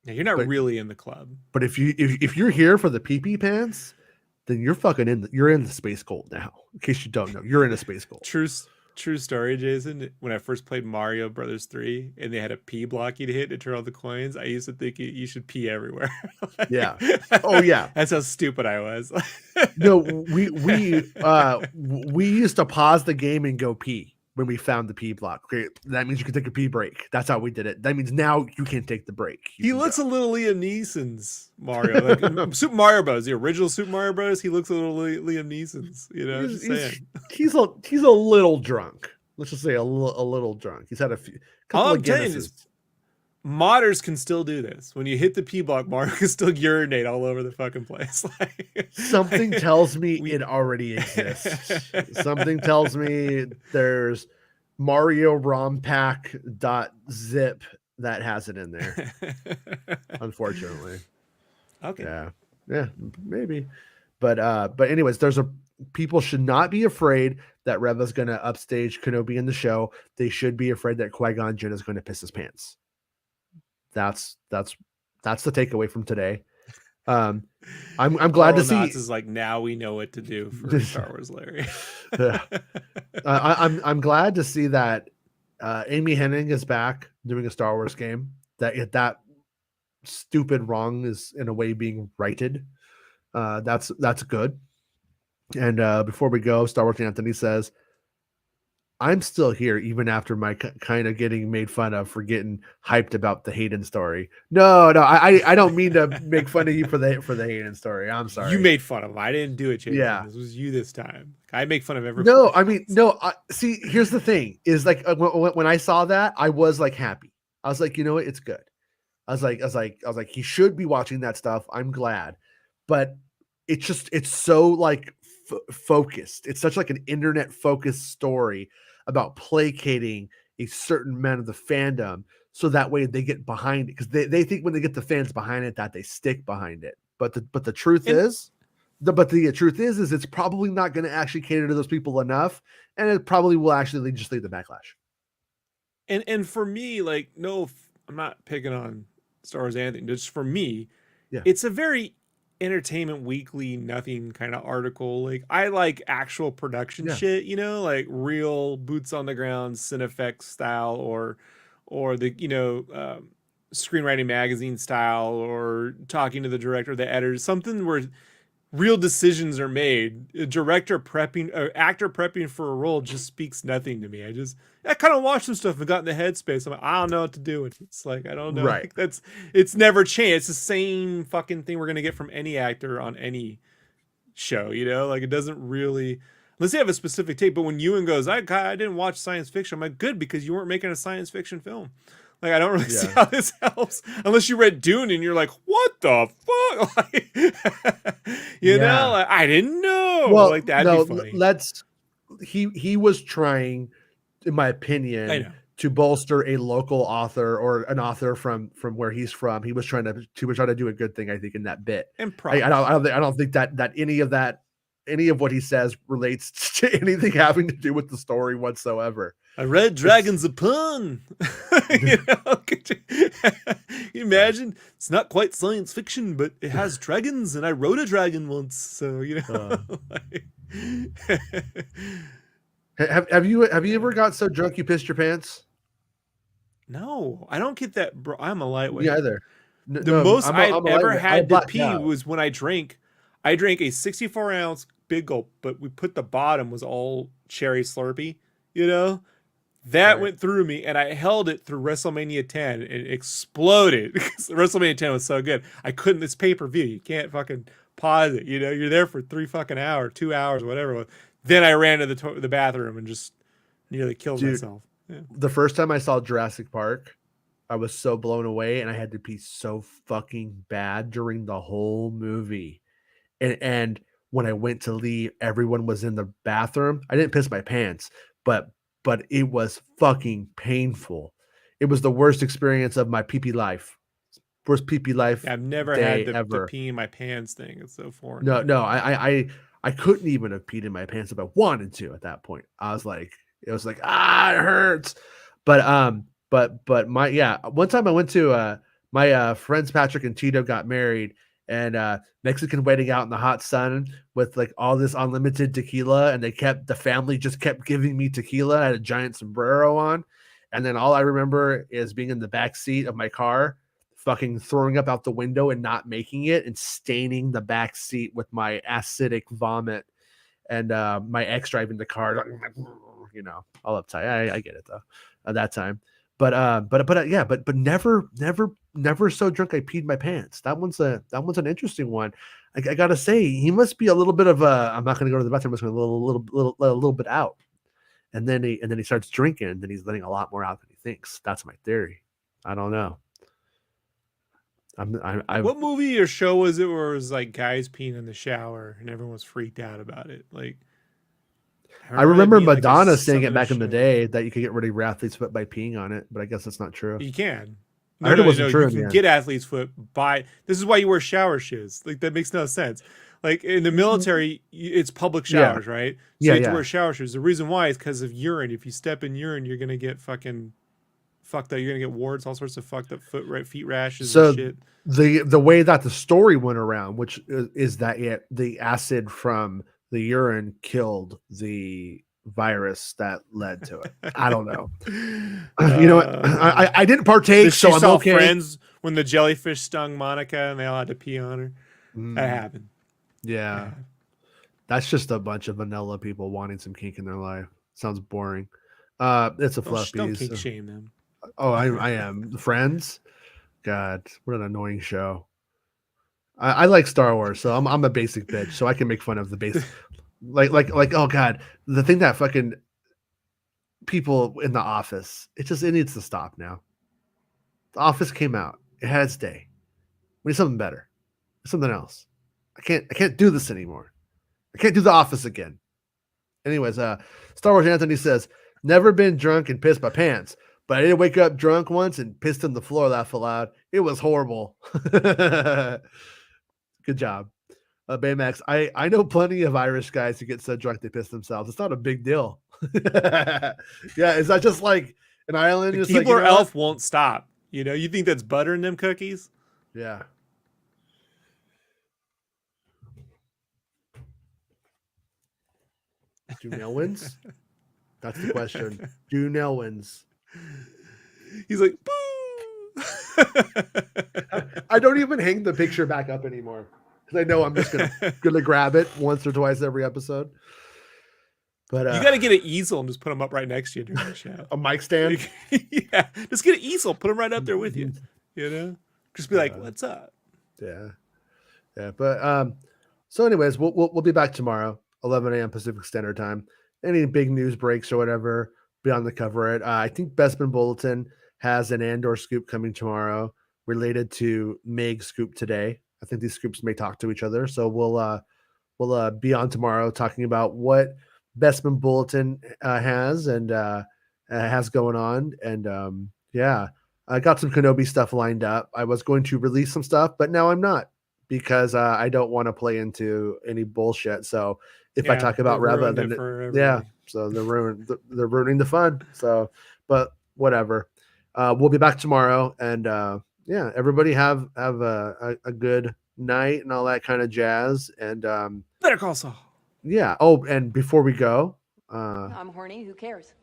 Yeah, you're not really in the club. But if you're here for the pee-pee pants, then you're fucking you're in the space gold now. In case you don't know, you're in a space gold. True story, Jason. When I first played Mario Brothers 3 and they had a pee block you'd hit to turn all the coins, I used to think you should pee everywhere. Like, yeah. Oh yeah. That's how stupid I was. No, we used to pause the game and go pee when we found the pee block. Okay, that means you can take a pee break. That's how we did it. That means now you can't take the break. He looks a little Liam Neeson's Mario. Like Super Mario Bros. The original Super Mario Bros. He looks a little Liam Neeson's. You know, he's a little drunk. Let's just say a little drunk. He's had a couple of Guinnesses. Modders can still do this. When you hit the P block, Mario can still urinate all over the fucking place. Something tells me it already exists. Something tells me there's Mario ROM pack.zip that has it in there. Unfortunately. Okay. Yeah, maybe. But anyways, people should not be afraid that Reva's gonna upstage Kenobi in the show. They should be afraid that Qui-Gon Jinn is going to piss his pants. That's the takeaway from today. I'm glad to see. Is like now we know what to do for Star Wars Larry. I'm glad to see that Amy Hennig is back doing a Star Wars game. That stupid wrong is in a way being righted. That's good. And before we go, Star Wars Anthony says, I'm still here even after my kind of getting made fun of for getting hyped about the Hayden story. No, I don't mean to make fun of you for the Hayden story. I'm sorry. You made fun of him. I didn't do it, Jason. Yeah. This was you this time. I make fun of everybody. No, I mean, no. See, here's the thing: is like when I saw that, I was like happy. I was like, you know what? It's good. I was like, he should be watching that stuff. I'm glad, but it's so like focused. It's such like an internet focused story about placating a certain amount of the fandom so that way they get behind it because they think when they get the fans behind it that they stick behind it. But the truth is it's probably not going to actually cater to those people enough, and it probably will actually just lead to backlash. And for me, like, no, I'm not picking on Star Wars anything. Just for me, it's a very Entertainment Weekly nothing kind of article. Like I like actual production shit, you know, like real boots on the ground Cinefex style or the Screenwriting Magazine style, or talking to the director, the editors, something where real decisions are made. A director prepping or actor prepping for a role just speaks nothing to me. I kind of watched some stuff and got in the headspace. I'm like, I don't know what to do with it. It's like, I don't know. Right. Like, it's never changed. It's the same fucking thing we're going to get from any actor on any show, you know, like it doesn't really, unless they have a specific take. But when Ewan goes, I didn't watch science fiction. I'm like, good, because you weren't making a science fiction film. Like, I don't really see how this helps unless you read Dune and you're like, what the fuck? Like, you know, like, I didn't know. Well, like that'd be funny. He was trying, in my opinion, to bolster a local author or an author from where he's from. He was trying to do a good thing, I think, in that bit. And I don't think that any of what he says relates to anything having to do with the story whatsoever. I read Dragon's a Pun. You know, could you imagine? It's not quite science fiction, but it has dragons, and I rode a dragon once. So, you know. Have you ever got so drunk you pissed your pants? No, I don't get that, bro. I'm a lightweight. Yeah, either. The most I've ever had to pee was when I drank a 64-ounce big gulp, but we put the bottom was all cherry Slurpee, you know? That Right. went through me, and I held it through WrestleMania 10. And it exploded because WrestleMania 10 was so good. I couldn't. It's pay per view. You can't fucking pause it. You know, you're there for 3 fucking hours, 2 hours, whatever it was. Then I ran to the bathroom and just nearly killed Dude, myself. Yeah. the first time I saw Jurassic Park, I was so blown away, and I had to pee so fucking bad during the whole movie. And when I went to leave, everyone was in the bathroom. I didn't piss my pants, but it was fucking painful. It was the worst experience of my pee life. Worst pee life Yeah, I've never had day the ever. pee in my pants thing. It's so foreign. No, I couldn't even have peed in my pants if I wanted to at that point. I was like, it was like, it hurts. But my, yeah, one time I went to my friends Patrick and Tito got married, and Mexican wedding out in the hot sun with like all this unlimited tequila, and the family just kept giving me tequila. I had a giant sombrero on, and then all I remember is being in the back seat of my car, fucking throwing up out the window and not making it, and staining the back seat with my acidic vomit, and my ex driving the car, all uptight. I get it though at that time. But never so drunk I peed my pants. That one's an interesting one. I gotta say, he must be a little bit of a. I'm not gonna go to the bathroom. I'm just gonna a little bit out, and then he starts drinking, and then he's letting a lot more out than he thinks. That's my theory. I don't know. What movie or show was it where it was like guys peeing in the shower and everyone was freaked out about it? Like, I remember being like Madonna saying it Southern back in the show. day that you could get rid of your athlete's foot by peeing on it, but I guess that's not true. You can. I heard it wasn't true You in the can end. get athlete's foot by. This is why you wear shower shoes. Like that makes no sense. Like in the military, it's public showers, right? So Yeah, you have to yeah. wear shower shoes. The reason why is because of urine. If you step in urine, you're gonna get fucking fucked up. You're gonna get warts, all sorts of fucked up feet rashes and So shit. the way that the story went around, which is that the acid from the urine killed the virus that led to it. I don't know. You know what? I didn't partake, She so I'm saw okay. Friends when the jellyfish stung Monica and they all had to pee on her. That happened. Yeah. That's just a bunch of vanilla people wanting some kink in their life. Sounds boring. It's a fluff Don't piece. kink shame them. Oh, I am. Friends? God, what an annoying show. I like Star Wars, so I'm a basic bitch, so I can make fun of the base. like oh god, the thing that fucking people in the office, it needs to stop now. The Office came out. It had its day. We need something better. Something else. I can't do this anymore. I can't do The Office again. Anyways, Star Wars Anthony says, never been drunk and pissed my pants, but I did wake up drunk once and pissed on the floor, laugh aloud. It was horrible. Good job. Baymax, I know plenty of Irish guys who get so drunk they piss themselves. It's not a big deal. Yeah, is that just like an island? The It's Keebler like, elf won't stop. You know, you think that's butter in them cookies? Yeah. Do Nelwins? That's the question. Do Nelwins? He's like, boo! I don't even hang the picture back up anymore because I know I'm just gonna grab it once or twice every episode. But you got to get an easel and just put them up right next to you during the show. A mic stand. Yeah, just get an easel, put them right up there with you. You know, just be like, "What's up?" Yeah. But so anyways, we'll be back tomorrow, 11 a.m. Pacific Standard Time. Any big news breaks or whatever, be on the cover it. I think Bestman Bulletin has an Andor scoop coming tomorrow related to Meg's scoop today. I think these scoops may talk to each other, so we'll be on tomorrow talking about what Bestman Bulletin has and has going on. And yeah, I got some Kenobi stuff lined up. I was going to release some stuff, but now I'm not because I don't want to play into any bullshit. So if I talk about Reva, then so they're ruining the fun. So, but whatever. We'll be back tomorrow, and yeah, everybody have a good night and all that kind of jazz. And Better Call Saul. Yeah. Oh, and before we go, I'm horny. Who cares?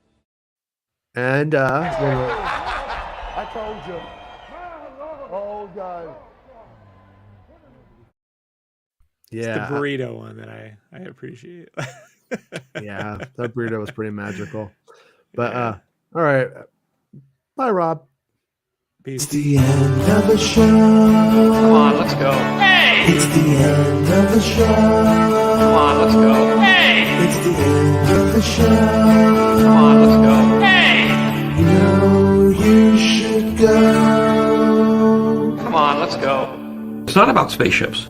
And I told you. Oh God. Yeah. It's the burrito one that I appreciate. Yeah, that burrito was pretty magical. But all right. Bye, Rob. Peace. It's the end of the show. Come on, let's go. Hey! It's the end of the show. Come on, let's go. Hey! It's the end of the show. Come on, let's go. Hey! You know you should go. Come on, let's go. It's not about spaceships.